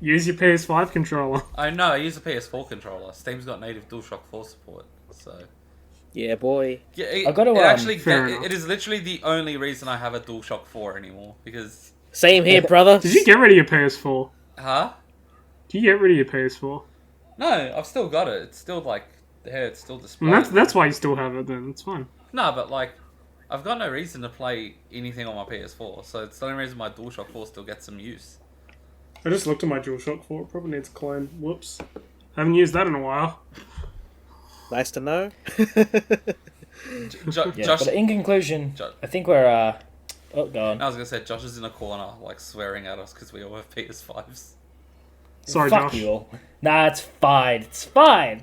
use your PS5 controller. I know, I use a PS4 controller. Steam's got native DualShock 4 support, so... Yeah, boy. Yeah, I've got to, it is literally the only reason I have a DualShock 4 anymore, because... Same here, brother. Did you get rid of your PS4? Huh? Did you get rid of your PS4? No, I've still got it. It's still, like, there, it's still displayed. And that's why you still have it then, it's fine. No, but, like, I've got no reason to play anything on my PS4, so it's the only reason my DualShock 4 still gets some use. I just looked at my DualShock 4, it probably needs a clone. Whoops. Haven't used that in a while. Nice to know. Josh, But in conclusion, I think we're oh, go on. I was gonna say Josh is in a corner, like swearing at us because we all have PS5s. Sorry, Fuck Josh. you all. Nah, it's fine. It's fine.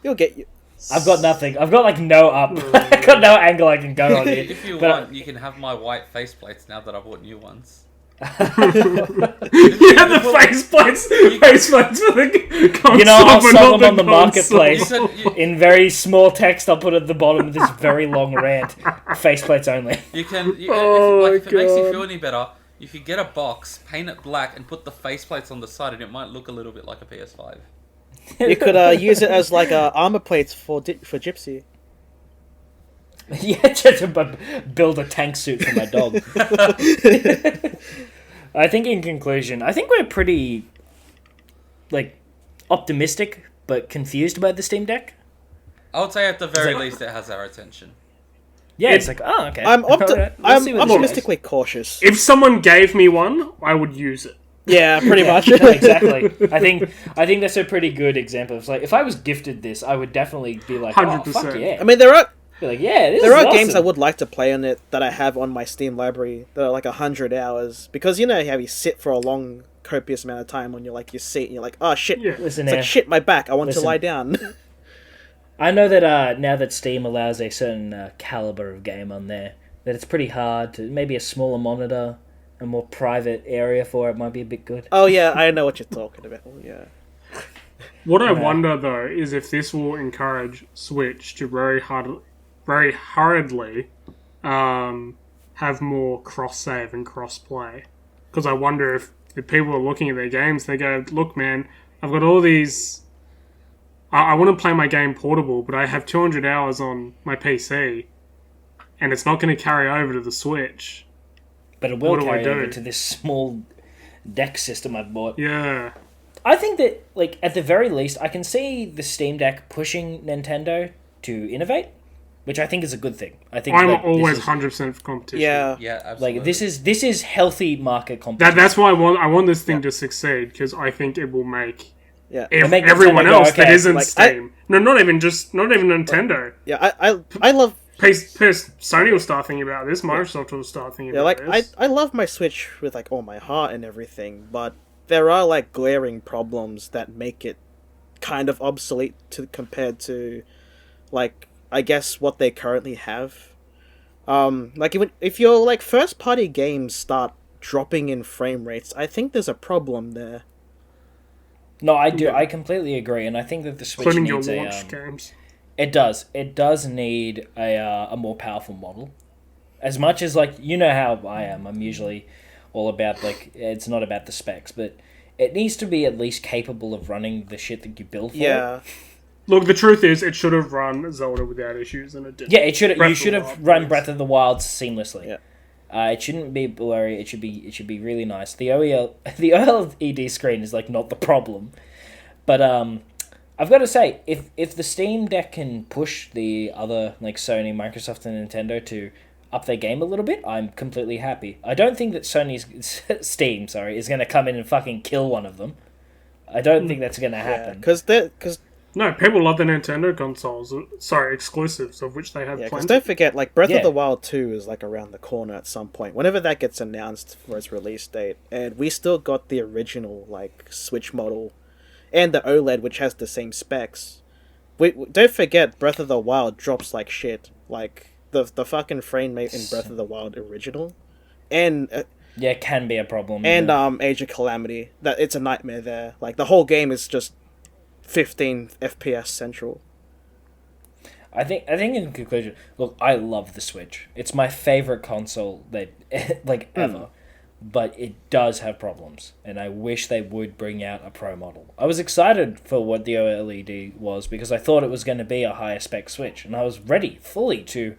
You'll get you. I've got nothing. I've got like no up. I've got no angle I can go on here. If you But- want, you can have my white faceplates now that I bought new ones. You have the faceplates for the console, You know, I'll but sell not them on the console. marketplace. You In very small text, I'll put at the bottom of this very long rant. Faceplates only. You can, Oh if it makes you God. feel any better, you could get a box, paint it black, and put the faceplates on the side, and it might look a little bit like a PS5. You could use it as like armor plates for Gypsy. Yeah, just to build a tank suit for my dog. I think in conclusion, I think we're pretty, like, optimistic but confused about the Steam Deck. I would say at the very Is it- least it has our attention. Yeah, it's like, oh, okay. I'm Alright, we'll see what this optimistically cautious. If someone gave me one, I would use it. Yeah, pretty much. Yeah, exactly. I think that's a pretty good example. It's like, if I was gifted this, I would definitely be like, 100%. oh, fuck yeah. I mean, there are Be like, yeah, this there is are games I awesome. would like to play on it that I have on my Steam library that are like 100 hours because you know how you sit for a long, copious amount of time on your seat and you're like, oh shit, Yeah. Listen it's here. like shit, my back. I want Listen. to lie down. I know that now that Steam allows a certain caliber of game on there, that it's pretty hard to maybe a smaller monitor, a more private area for it might be a bit good. Oh yeah, I know what you're talking about. Yeah. What I Yeah. wonder though is if this will encourage Switch to very hurriedly have more cross-save and cross-play. Because I wonder if the people are looking at their games, they go, look man, I've got all these... I want to play my game portable, but I have 200 hours on my PC, and it's not going to carry over to the Switch. But it will What do I carry do? over to this small deck system I've bought. Yeah. I think that, like, at the very least, I can see the Steam Deck pushing Nintendo to innovate, which I think is a good thing. I think I'm like, this always is- 100% for competition. Yeah. Yeah, absolutely. like this is healthy market competition. That's why I want this thing to succeed, because I think it will make Yeah. make everyone Nintendo go, else that okay, isn't like, Steam. Not even Nintendo. Yeah, I love Sony will start thinking about this. Microsoft will start thinking yeah, about like this. I love my Switch with like all my heart and everything, but there are like glaring problems that make it kind of obsolete compared to like I guess what they currently have. Like if your like first party games start dropping in frame rates, I think there's a problem there. No, I do. I completely agree, and I think that the Switch Including your needs launch a. games. It does. It does need a more powerful model. As much as like you know how I am, I'm usually all about like it's not about the specs, but it needs to be at least capable of running the shit that you build for it. Yeah. Look, the truth is, it should have run Zelda without issues, and it didn't. Yeah, it should. Breath You of should the have Wild, run please. Breath of the Wild seamlessly. Yeah. It shouldn't be blurry. It should be really nice. The OLED screen is like not the problem, but I've got to say if the Steam Deck can push the other like Sony, Microsoft, and Nintendo to up their game a little bit, I'm completely happy. I don't think that Steam is going to come in and fucking kill one of them. I don't think that's going to happen. Because No, people love the Nintendo consoles. Sorry, exclusives, of which they have because plenty. don't forget, like Breath Yeah. of the Wild 2 is like around the corner at some point. Whenever that gets announced for its release date, and we still got the original like Switch model, and the OLED which has the same specs. Don't forget, Breath of the Wild drops like shit. Like the fucking frame rate in Breath of the Wild original, and Yeah, it can be a problem. and yeah. Age of Calamity. That it's a nightmare there. Like the whole game is just 15 FPS central. I think in conclusion, look, I love the Switch. It's my favorite console that ever. But it does have problems, and I wish they would bring out a Pro model. I was excited for what the OLED was because I thought it was going to be a higher spec Switch, and I was ready fully to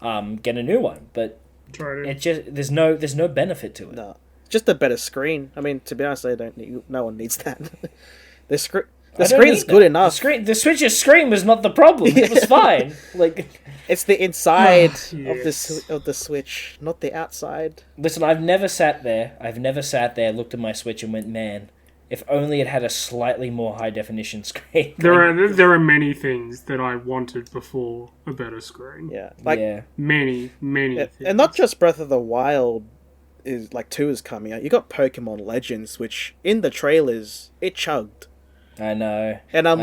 get a new one. But it just there's no benefit to it. No, just a better screen. I mean, to be honest, no one needs that. The screen's good enough. The Switch's screen was not the problem. It was fine. It's the inside of the Switch, not the outside. Listen, I've never sat there, looked at my Switch and went, man, if only it had a slightly more high definition screen. There are many things that I wanted before a better screen. Yeah, many things. And not just Breath of the Wild is 2 is coming out. You got Pokemon Legends, which in the trailers it chugged. I know. And I'm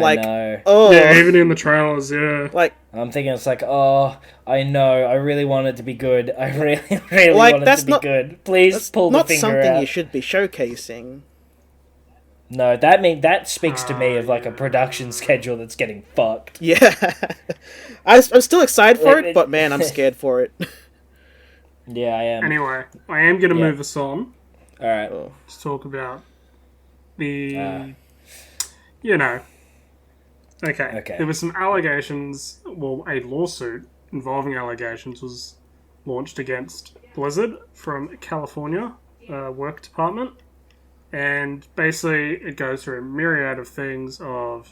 oh. Yeah, even in the trailers, yeah. I'm thinking it's oh, I know, I really want it to be good. I really want it to be good. Please pull the finger out. Not something you should be showcasing. No, that speaks to me of a production schedule that's getting fucked. Yeah. I'm still excited for it, but man, I'm scared for it. Yeah, I am. Anyway, I am going to move us on. Alright. Let's talk about the... Okay. There were some allegations, a lawsuit involving allegations was launched against Blizzard from California work department. And basically it goes through a myriad of things of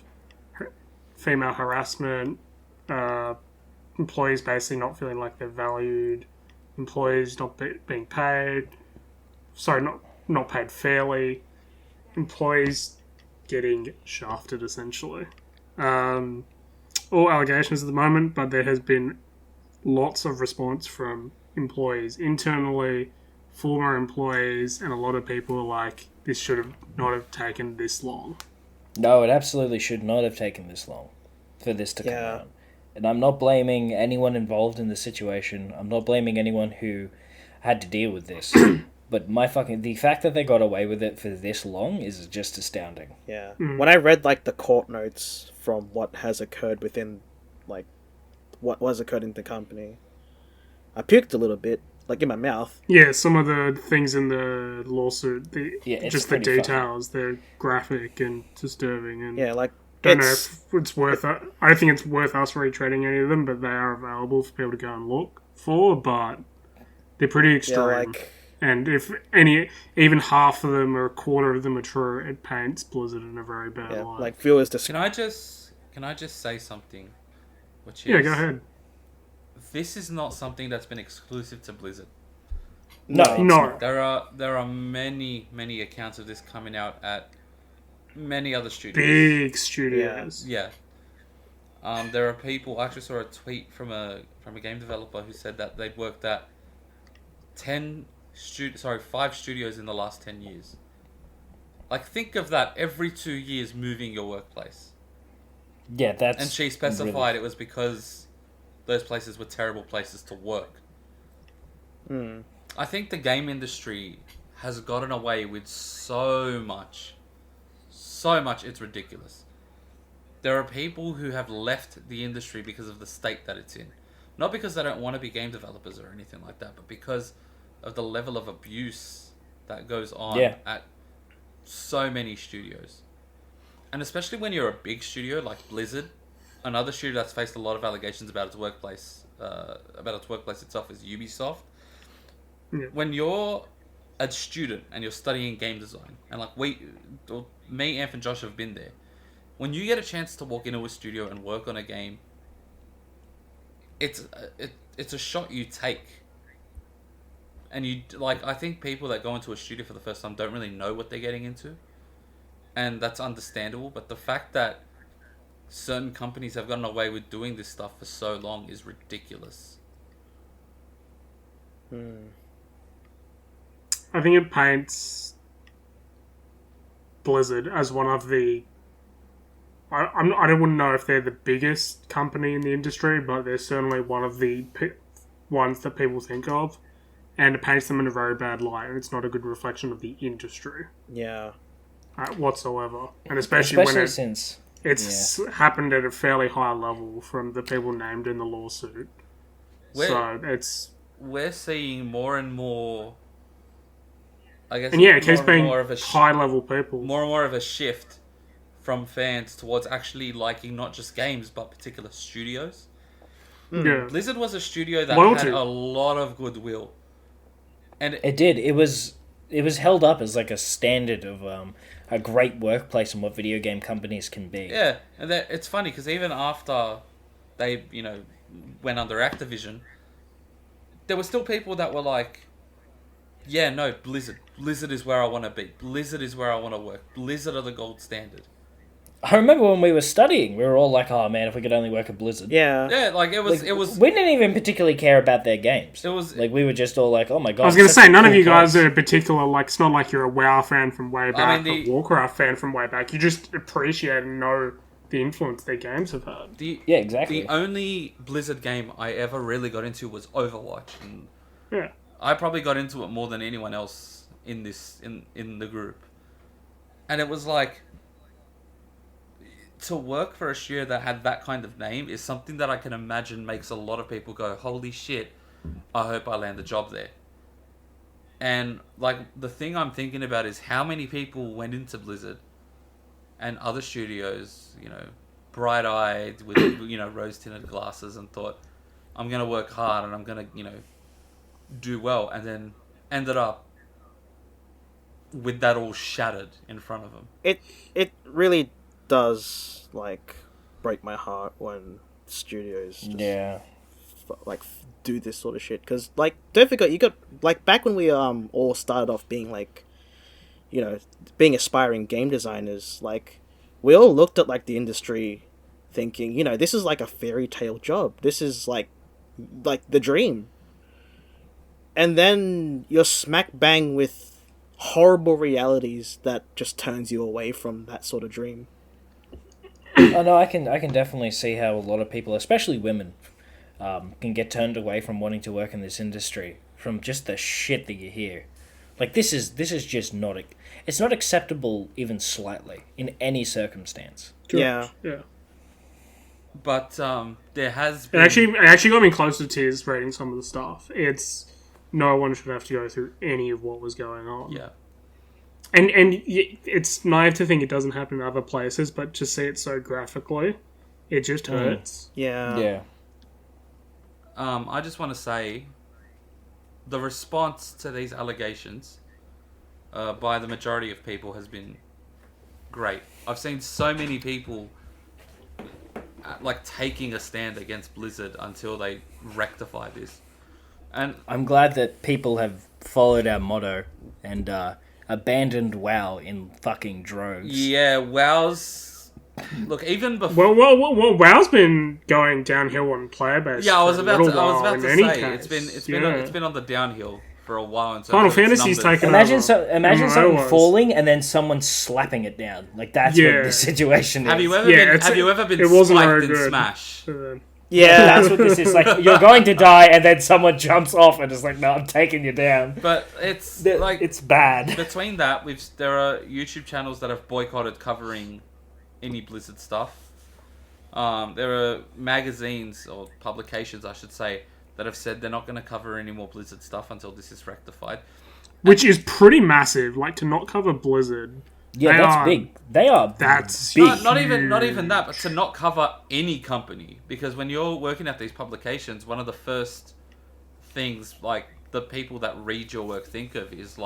female harassment, employees basically not feeling like they're valued, employees not being paid, not paid fairly, employees getting shafted, essentially. All allegations at the moment, but there has been lots of response from employees internally, former employees, and a lot of people are like, this should not have taken this long. No, it absolutely should not have taken this long for this to come out. And I'm not blaming anyone involved in the situation. I'm not blaming anyone who had to deal with this. But the fact that they got away with it for this long is just astounding. Yeah. When I read the court notes from what has occurred within what was occurred in the company, I puked a little bit, in my mouth. Yeah, some of the things in the lawsuit, just the details, they're graphic and disturbing, and don't know if it's worth it. I think it's worth us retreading any of them, but they are available for people to go and look for, but they're pretty extreme. And if even half of them or a quarter of them are true, it paints Blizzard in a very bad light. Viewers Can I just say something? Which is, yeah, go ahead. This is not something that's been exclusive to Blizzard. No. There are many accounts of this coming out at many other studios. Big studios. Yeah. There are people. I actually saw a tweet from a game developer who said that they'd worked at 5 studios in the last 10 years. Think of that, every 2 years moving your workplace. Yeah, that's... And she specified it was because those places were terrible places to work. I think the game industry has gotten away with so much, it's ridiculous. There are people who have left the industry because of the state that it's in. Not because they don't want to be game developers or anything like that, but because of the level of abuse that goes on at so many studios. And especially when you're a big studio like Blizzard, another studio that's faced a lot of allegations about its workplace itself is Ubisoft. Yeah. When you're a student and you're studying game design, and me, Anf and Josh have been there, when you get a chance to walk into a studio and work on a game, it's a shot you take. And I think people that go into a studio for the first time don't really know what they're getting into. And that's understandable. But the fact that certain companies have gotten away with doing this stuff for so long is ridiculous. I think it paints Blizzard as one of the... I don't know if they're the biggest company in the industry, but they're certainly one of the ones that people think of. And it paints them in a very bad light, and it's not a good reflection of the industry. Yeah. Whatsoever. And especially when since it's happened at a fairly high level from the people named in the lawsuit. We're seeing more and more. I guess. And it keeps being high level people. More and more of a shift from fans towards actually liking not just games but particular studios. Yeah. Blizzard was a studio that had a lot of goodwill, and it did. It was held up as like a standard of a great workplace and what video game companies can be. Yeah, and it's funny because even after they went under Activision, there were still people that were like, "Yeah, no, Blizzard is where I want to be. Blizzard is where I want to work. Blizzard are the gold standard." I remember when we were studying, we were all like, "Oh man, if we could only work at Blizzard." Yeah. Yeah, like it was. We didn't even particularly care about their games. It was like we were just all like, "Oh my god!" I was going to say, none of you guys are particular. Like, it's not like you're a WoW fan from way back, or Warcraft fan from way back. You just appreciate and know the influence their games have had. Yeah, exactly. The only Blizzard game I ever really got into was Overwatch, and yeah, I probably got into it more than anyone else in the group, and it was like. To work for a studio that had that kind of name is something that I can imagine makes a lot of people go, holy shit, I hope I land a job there. And like the thing I'm thinking about is how many people went into Blizzard and other studios, bright-eyed with, rose-tinted glasses and thought, I'm going to work hard and I'm going to, do well, and then ended up with that all shattered in front of them. It really does break my heart when studios just, do this sort of shit, because don't forget, you got back when we all started off being being aspiring game designers, we all looked at the industry thinking, this is a fairy tale job, this is like the dream, and then you're smack bang with horrible realities that just turns you away from that sort of dream. Oh no, I can definitely see how a lot of people, especially women, can get turned away from wanting to work in this industry from just the shit that you hear. This is just not it's not acceptable even slightly in any circumstance. Yeah. But there has been... It actually got me close to tears reading some of the stuff. It's no one should have to go through any of what was going on. Yeah. And it's naive to think it doesn't happen in other places, but to see it so graphically, it just hurts. Yeah. I just want to say, the response to these allegations by the majority of people has been great. I've seen so many people taking a stand against Blizzard until they rectify this. And I'm glad that people have followed our motto and abandoned WoW in fucking droves. Yeah, WoW's... Look, even before... Well, WoW's been going downhill on player base. Yeah, I was about to say case. it's been on the downhill for a while. In terms Final of Fantasy's taken imagine something falling and then someone slapping it down. That's what the situation is. Have you ever been spiked in Smash? Yeah, that's what this is. You're going to die, and then someone jumps off and is like, "No, I'm taking you down." But it's it's bad. Between that, there are YouTube channels that have boycotted covering any Blizzard stuff. There are magazines or publications, I should say, that have said they're not going to cover any more Blizzard stuff until this is rectified. Which is pretty massive. To not cover Blizzard. Yeah, that's big. They are. That's big. Not even that, but to not cover any company, because when you're working at these publications, one of the first things the people that read your work think of is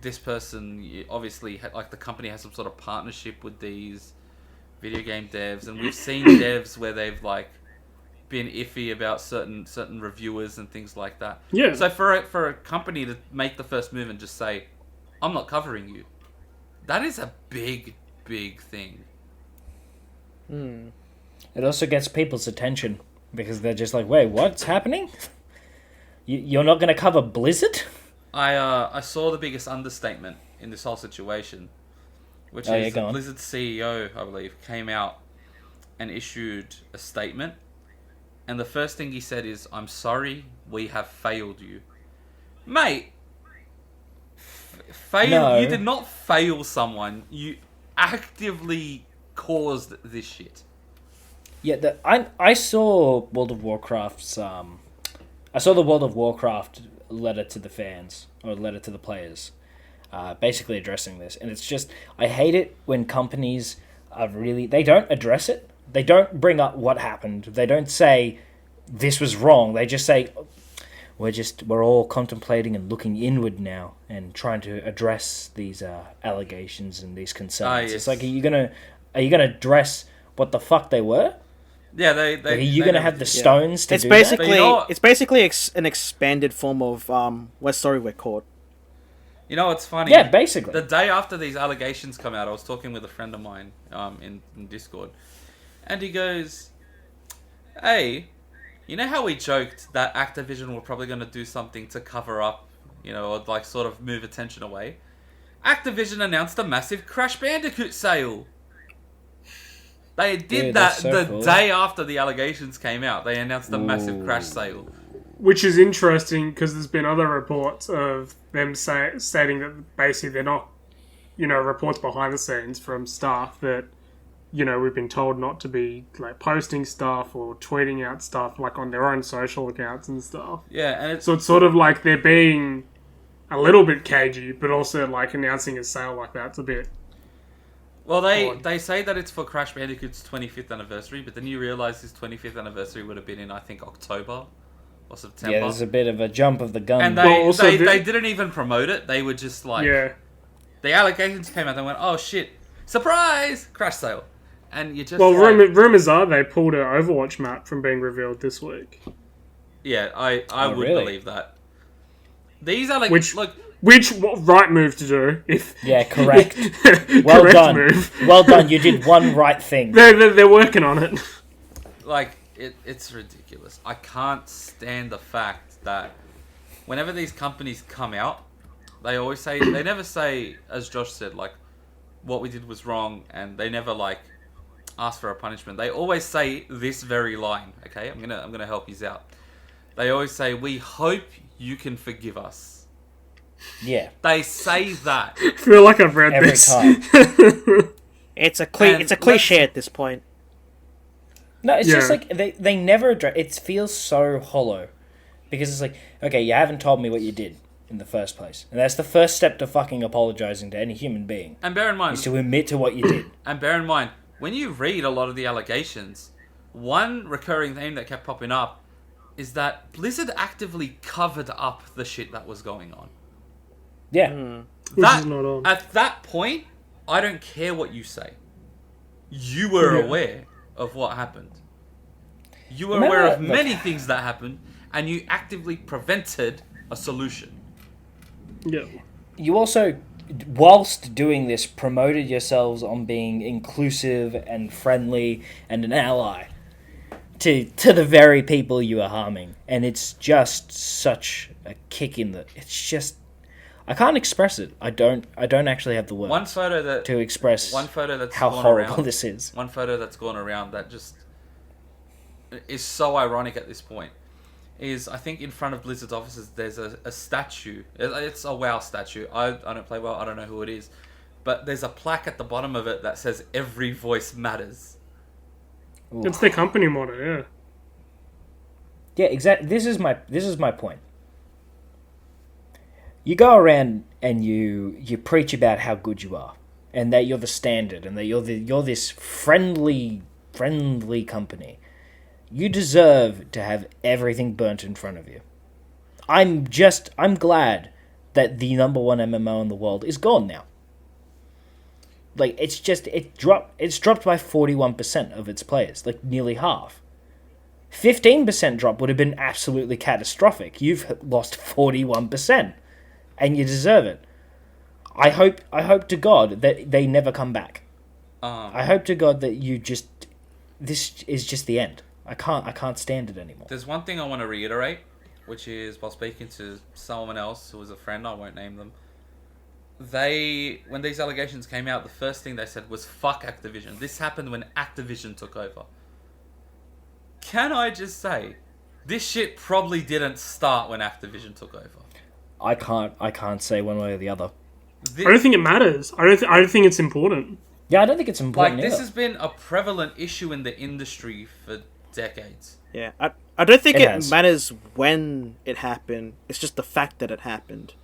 this person obviously the company has some sort of partnership with these video game devs, and we've seen devs where they've been iffy about certain reviewers and things like that. Yeah. So for a company to make the first move and just say, I'm not covering you, that is a big, big thing. It also gets people's attention because they're just like, wait, what's happening? You're not going to cover Blizzard? I saw the biggest understatement in this whole situation, which is Blizzard's CEO, I believe, came out and issued a statement. And the first thing he said is, I'm sorry, we have failed you. Mate, No. You did not fail someone. You actively caused this shit. Yeah, I saw World of Warcraft's I saw the World of Warcraft letter to the fans or letter to the players, basically addressing this, and it's just I hate it when companies they don't address it. They don't bring up what happened. They don't say this was wrong. They just say we're all contemplating and looking inward now and trying to address these allegations and these concerns. Yes. It's like, are you gonna address what the fuck they were? Yeah, Like, are you gonna have the stones to It's do basically But you know what? it's basically an expanded form of what story we're caught. You know what's funny? that? Yeah, basically. The day after these allegations come out, I was talking with a friend of mine in Discord, and he goes, "Hey, you know how we joked that Activision were probably going to do something to cover up, or like sort of move attention away? Activision announced a massive Crash Bandicoot sale. They did Dude, that that's so the cool. day after the allegations came out. They announced a massive Crash sale. Which is interesting because there's been other reports of them stating that basically they're not, reports behind the scenes from staff that, we've been told not to be like posting stuff or tweeting out stuff like on their own social accounts and stuff. Yeah, and So it's sort of like they're being a little bit cagey, but also like announcing a sale like that's a bit. well, they odd. they say that it's for Crash Bandicoot's 25th anniversary, but then you realise his 25th anniversary would have been in, I think, October or September. Yeah, there's a bit of a jump of the gun. And Well, also they didn't even promote it. They were just like, Yeah. the allegations came out. They went, "Oh shit, surprise, Crash sale," and you just Well, like, rumors are they pulled an Overwatch map from being revealed this week. yeah, I Oh, would really? believe that. These allegations, What right move to do? If Yeah, correct. Well correct done. move. Well done. You did one right thing. They're working on it. it's ridiculous. I can't stand the fact that whenever these companies come out, they always say they never say, as Josh said, like what we did was wrong, and they never like ask for a punishment. They always say this very line. Okay, I'm gonna help you out. They always say, "We hope you can forgive us." Yeah. They say that. I feel like I've read Every this. time. It's a And cliche at this point. No, it's just Yeah. like they never address. It feels so hollow because it's like, okay, you haven't told me what you did in the first place, and that's the first step to fucking apologizing to any human being And bear in is mind, to admit to what you did. when you read a lot of the allegations, one recurring theme that kept popping up is that Blizzard actively covered up the shit that was going on. Yeah. Which That, is not on. at that point, I don't care what you say. You were Yeah. aware of what happened. You were Remember, aware of like- many things that happened, and you actively prevented a solution. Yeah. You also, whilst doing this, promoted yourselves on being inclusive and friendly and an ally to the very people you are harming, and it's just such a kick in the. It's just I can't express it. I don't actually have the words One photo to express that's how gone horrible around, this is. One photo that's gone around that just is so ironic at this point is I think in front of Blizzard's offices there's a statue. It's a WoW statue. I don't play WoW. I don't know who it is, but there's a plaque at the bottom of it that says "Every voice matters." Ooh. It's their company motto, yeah. Yeah, exactly. This is my point. You go around and you preach about how good you are, and that you're the standard, and that you're this friendly company. You deserve to have everything burnt in front of you. I'm glad that the number one MMO in the world is gone now. Like it's dropped by 41% of its players, like nearly half. 15% drop would have been absolutely catastrophic. You've lost 41%, and you deserve it. I hope to God that they never come back. I hope to God that this is just the end. I can't stand it anymore. There's one thing I want to reiterate, which is while speaking to someone else who was a friend, I won't name them. When these allegations came out, the first thing they said was "fuck Activision." This happened when Activision took over. Can I just say, this shit probably didn't start when Activision took over. I can't say one way or the other. I don't think it matters. I don't think it's important. Yeah, I don't think it's Like, important this either. has been a prevalent issue in the industry for decades. Yeah, I don't think It it has. matters when it happened. It's just the fact that it happened,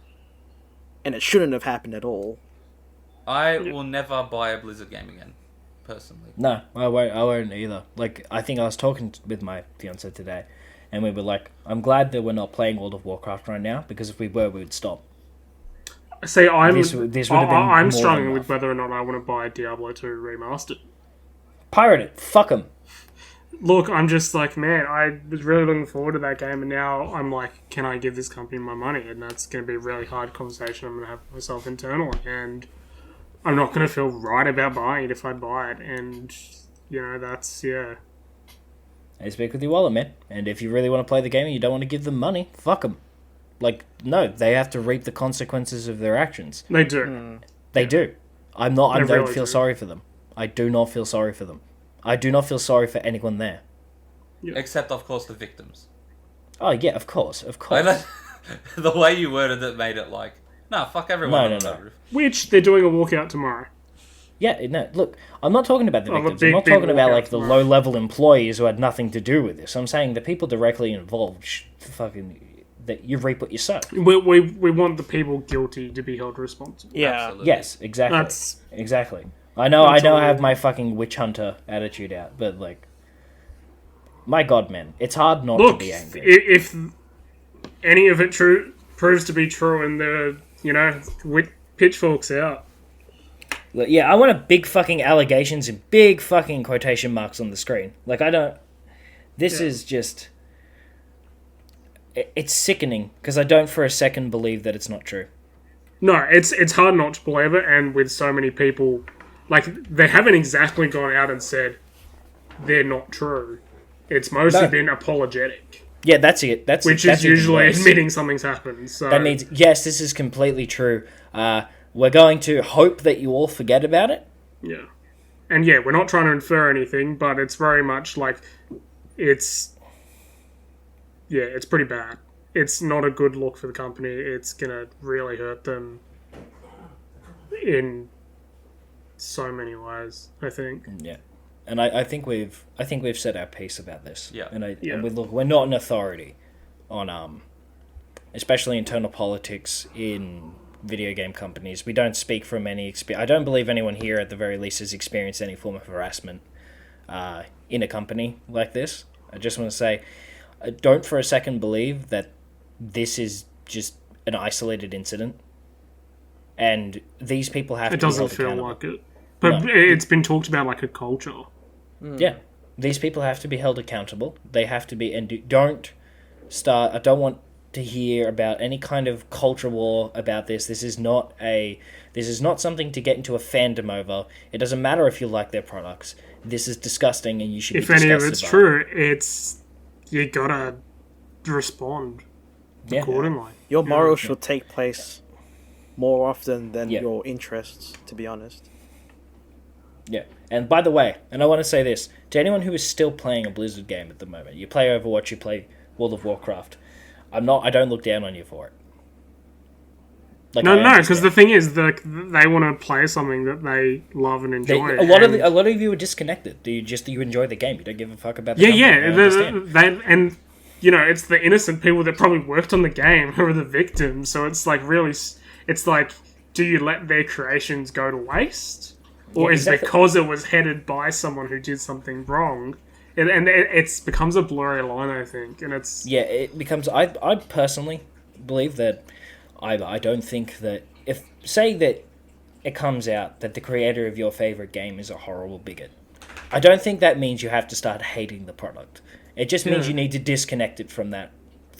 and it shouldn't have happened at all. I will never buy a Blizzard game again, personally. No, I won't either. Like, I think I was talking with my fiance today, and we were like, I'm glad that we're not playing World of Warcraft right now, because if we were, we would stop. See, This would have been I'm more struggling than with enough. whether or not I want to buy Diablo 2 Remastered. Pirate it. Fuck them. Look, I'm just like, man, I was really looking forward to that game, and now I'm like, can I give this company my money? And that's going to be a really hard conversation I'm going to have with myself internally, and I'm not going to feel right about buying it if I buy it, and, you know, that's, yeah. They speak with your wallet, man. And if you really want to play the game and you don't want to give them money, fuck them. Like, no, they have to reap the consequences of their actions. They do. They do. I don't really feel do. sorry for them. I do not feel sorry for them. I do not feel sorry for anyone there. Except, of course, the victims. Oh, yeah, of course. Like that, the way you worded it made it like, nah, fuck everyone No, on no. that roof. Which, they're doing a walkout tomorrow. Yeah, no, look, I'm not talking about the Oh, the victims. I'm not big talking about, walkout like, the tomorrow. low-level employees who had nothing to do with this. I'm saying the people directly involved, that you reap what you sow. We want the people guilty to be held responsible. Yeah, Absolutely. Yes, exactly. That's- Exactly. I know That's all I have we- my fucking witch hunter attitude out, but, like, my god, man, it's hard not Look, to be angry. if any of it proves to be true and the, you know, with pitchforks out. Look, yeah, I want a big fucking allegations and big fucking quotation marks on the screen. Like, I don't... This Yeah. is just... It's sickening, because I don't for a second believe that it's not true. No, it's hard not to believe it, and with so many people, like, they haven't exactly gone out and said they're not true. It's mostly No. been apologetic, Yeah, that's it. That's which that's is even usually worse. admitting something's happened. So That means, yes, this is completely true. We're going to hope that you all forget about it. yeah, and yeah, we're not trying to infer anything, but it's very much like it's pretty bad. It's not a good look for the company. It's gonna really hurt them in so many ways, I think. Yeah, and I think we've said our piece about this. Yeah. Yeah. And we're not an authority on especially internal politics in video game companies. We don't speak from any experience. I don't believe anyone here, at the very least, has experienced any form of harassment in a company like this. I just want to say, I don't for a second believe that this is just an isolated incident, and these people have It to be doesn't held feel accountable. like it, but No. it's been talked about like a culture. Yeah, these people have to be held accountable. They have to be, and don't start. I don't want to hear about any kind of culture war about this. This is not something to get into a fandom over. It doesn't matter if you like their products. This is disgusting, and you should. If be any of disgusted it's by it. true, it's you gotta respond Yeah. accordingly. your morals should take place more often than Yeah. your interests, to be honest. Yeah, and by the way, and I want to say this to anyone who is still playing a Blizzard game at the moment. You play Overwatch, you play World of Warcraft. I don't look down on you for it. Like, No, I no, because understand. the thing is, they want to play something that they love and enjoy. A lot and- of you are disconnected. You enjoy the game. You don't give a fuck about the yeah, company. yeah, I understand. and you know, it's the innocent people that probably worked on the game who are the victims. So it's like really, it's like, do you let their creations go to waste, or Yeah, is it exactly. because it was headed by someone who did something wrong? And it becomes a blurry line, I think, and it's Yeah, it becomes. I personally believe that I don't think that if say that it comes out that the creator of your favorite game is a horrible bigot, I don't think that means you have to start hating the product. It just means Yeah. you need to disconnect it from that.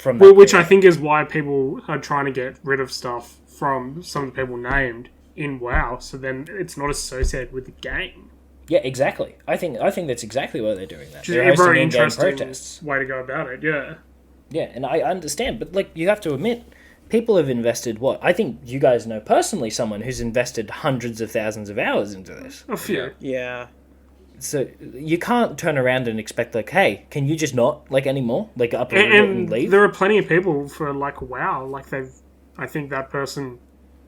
which I think is why people are trying to get rid of stuff from some of the people named in WoW, so then it's not associated with the game. Yeah, exactly. I think that's exactly why they're doing that. Which is They're a hosting very in-game interesting protests. way to go about it. Yeah. Yeah, and I understand, but like you have to admit, people have invested what I think you guys know personally. Someone who's invested hundreds of thousands of hours into this. A few. Yeah. So you can't turn around and expect like, hey, can you just not like anymore? Like up and And leave? there are plenty of people for like WoW, like I think that person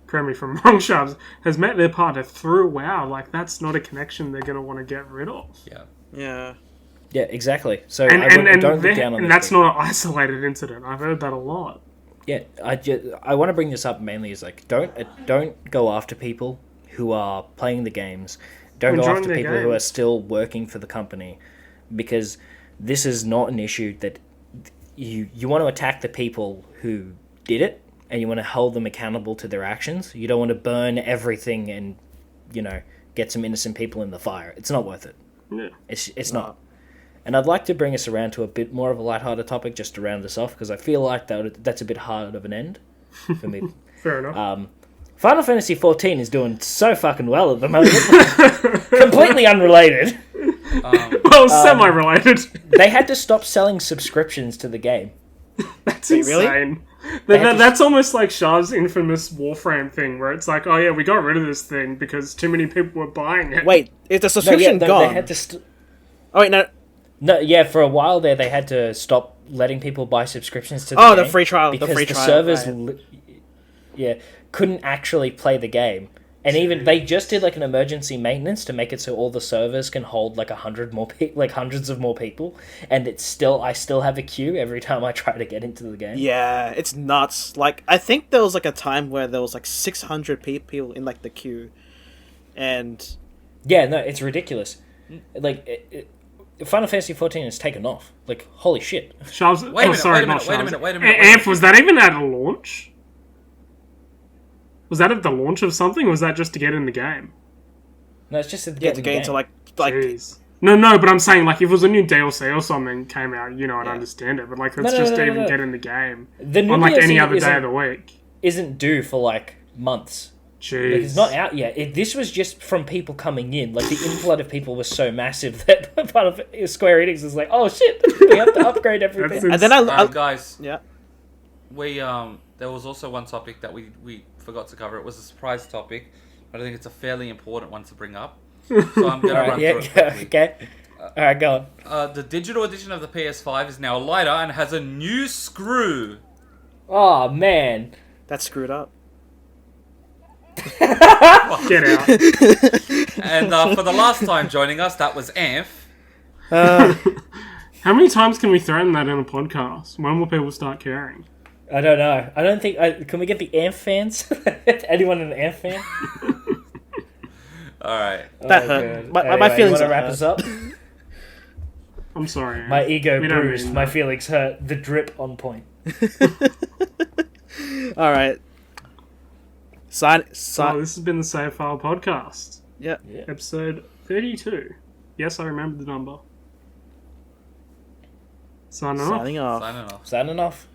correct me from wrong, Sharps, has met their partner through WoW. Like, that's not a connection they're going to want to get rid of. Yeah. Yeah. Yeah, exactly. So And, don't look down on this that's game. not an isolated incident. I've heard that a lot. Yeah, I want to bring this up mainly is like don't go after people who are playing the games. Don't go Enjoying after their people who game. are still working for the company, because this is not an issue that you want to attack the people who did it, and you want to hold them accountable to their actions. You don't want to burn everything and get some innocent people in the fire. It's not worth it. Yeah. It's not. And I'd like to bring us around to a bit more of a lighthearted topic just to round this off, because I feel like that's a bit hard of an end for me. Fair enough. Final Fantasy XIV is doing so fucking well at the moment. Completely unrelated. Well, semi-related. They had to stop selling subscriptions to the game. That's Wait, really? insane. They had to- That's almost like Shah's infamous Warframe thing, where it's like, oh yeah, we got rid of this thing because too many people were buying it. Wait, is the No, subscription they gone? had to Oh wait, no. No, yeah, for a while there, they had to stop letting people buy subscriptions to the Oh, game. the free trial. Because The free the trial. servers, right. couldn't actually play the game. And even they just did like an emergency maintenance to make it so all the servers can hold like 100 more hundreds of more people, and I still have a queue every time I try to get into the game. Yeah, it's nuts. Like, I think there was like a time where there was like 600 people in like the queue, and Yeah, no, it's ridiculous. Like Final Fantasy XIV has taken off. Like, holy shit. Shah's, Wait a minute, sorry, wait a not minute, wait a Shah's. minute, wait a minute, wait a Anf, minute. was that even at a launch? Was that at the launch of something, or was that just to get in the game? No, it's just yeah, to get into like Jeez. No, but I'm saying, like, if it was a new DLC or something came out, I'd understand it. But, like, let's just even get in the game The new on, like, any DLC other day of the week. isn't due for like months. Jeez. Like, it's not out yet. This was just from people coming in. Like, the inflood of people was so massive that part of Square Enix was like, oh shit, we have to upgrade everything. And then Guys, yeah. we there was also one topic that we forgot to cover. It was a surprise topic, but I think it's a fairly important one to bring up. So I'm going to run through it quickly. Okay. Alright, go on. The digital edition of the PS5 is now lighter and has a new screw. Oh, man. That's screwed up. Get out. And for the last time joining us, that was Anf. How many times can we threaten that in a podcast? When will people start caring? I don't know. I don't think... can we get the Anf fans? Anyone an Anf fan? Alright. That hurt. God. My feelings You want to are wrap hurt. us up? I'm sorry. Anf. My ego We don't bruised. mean My that. feelings hurt. The drip on point. All right. So this has been the Save File Podcast. Yeah. Episode 32. Yes, I remember the number. Signing off. Signing off. Signing off. Signing off.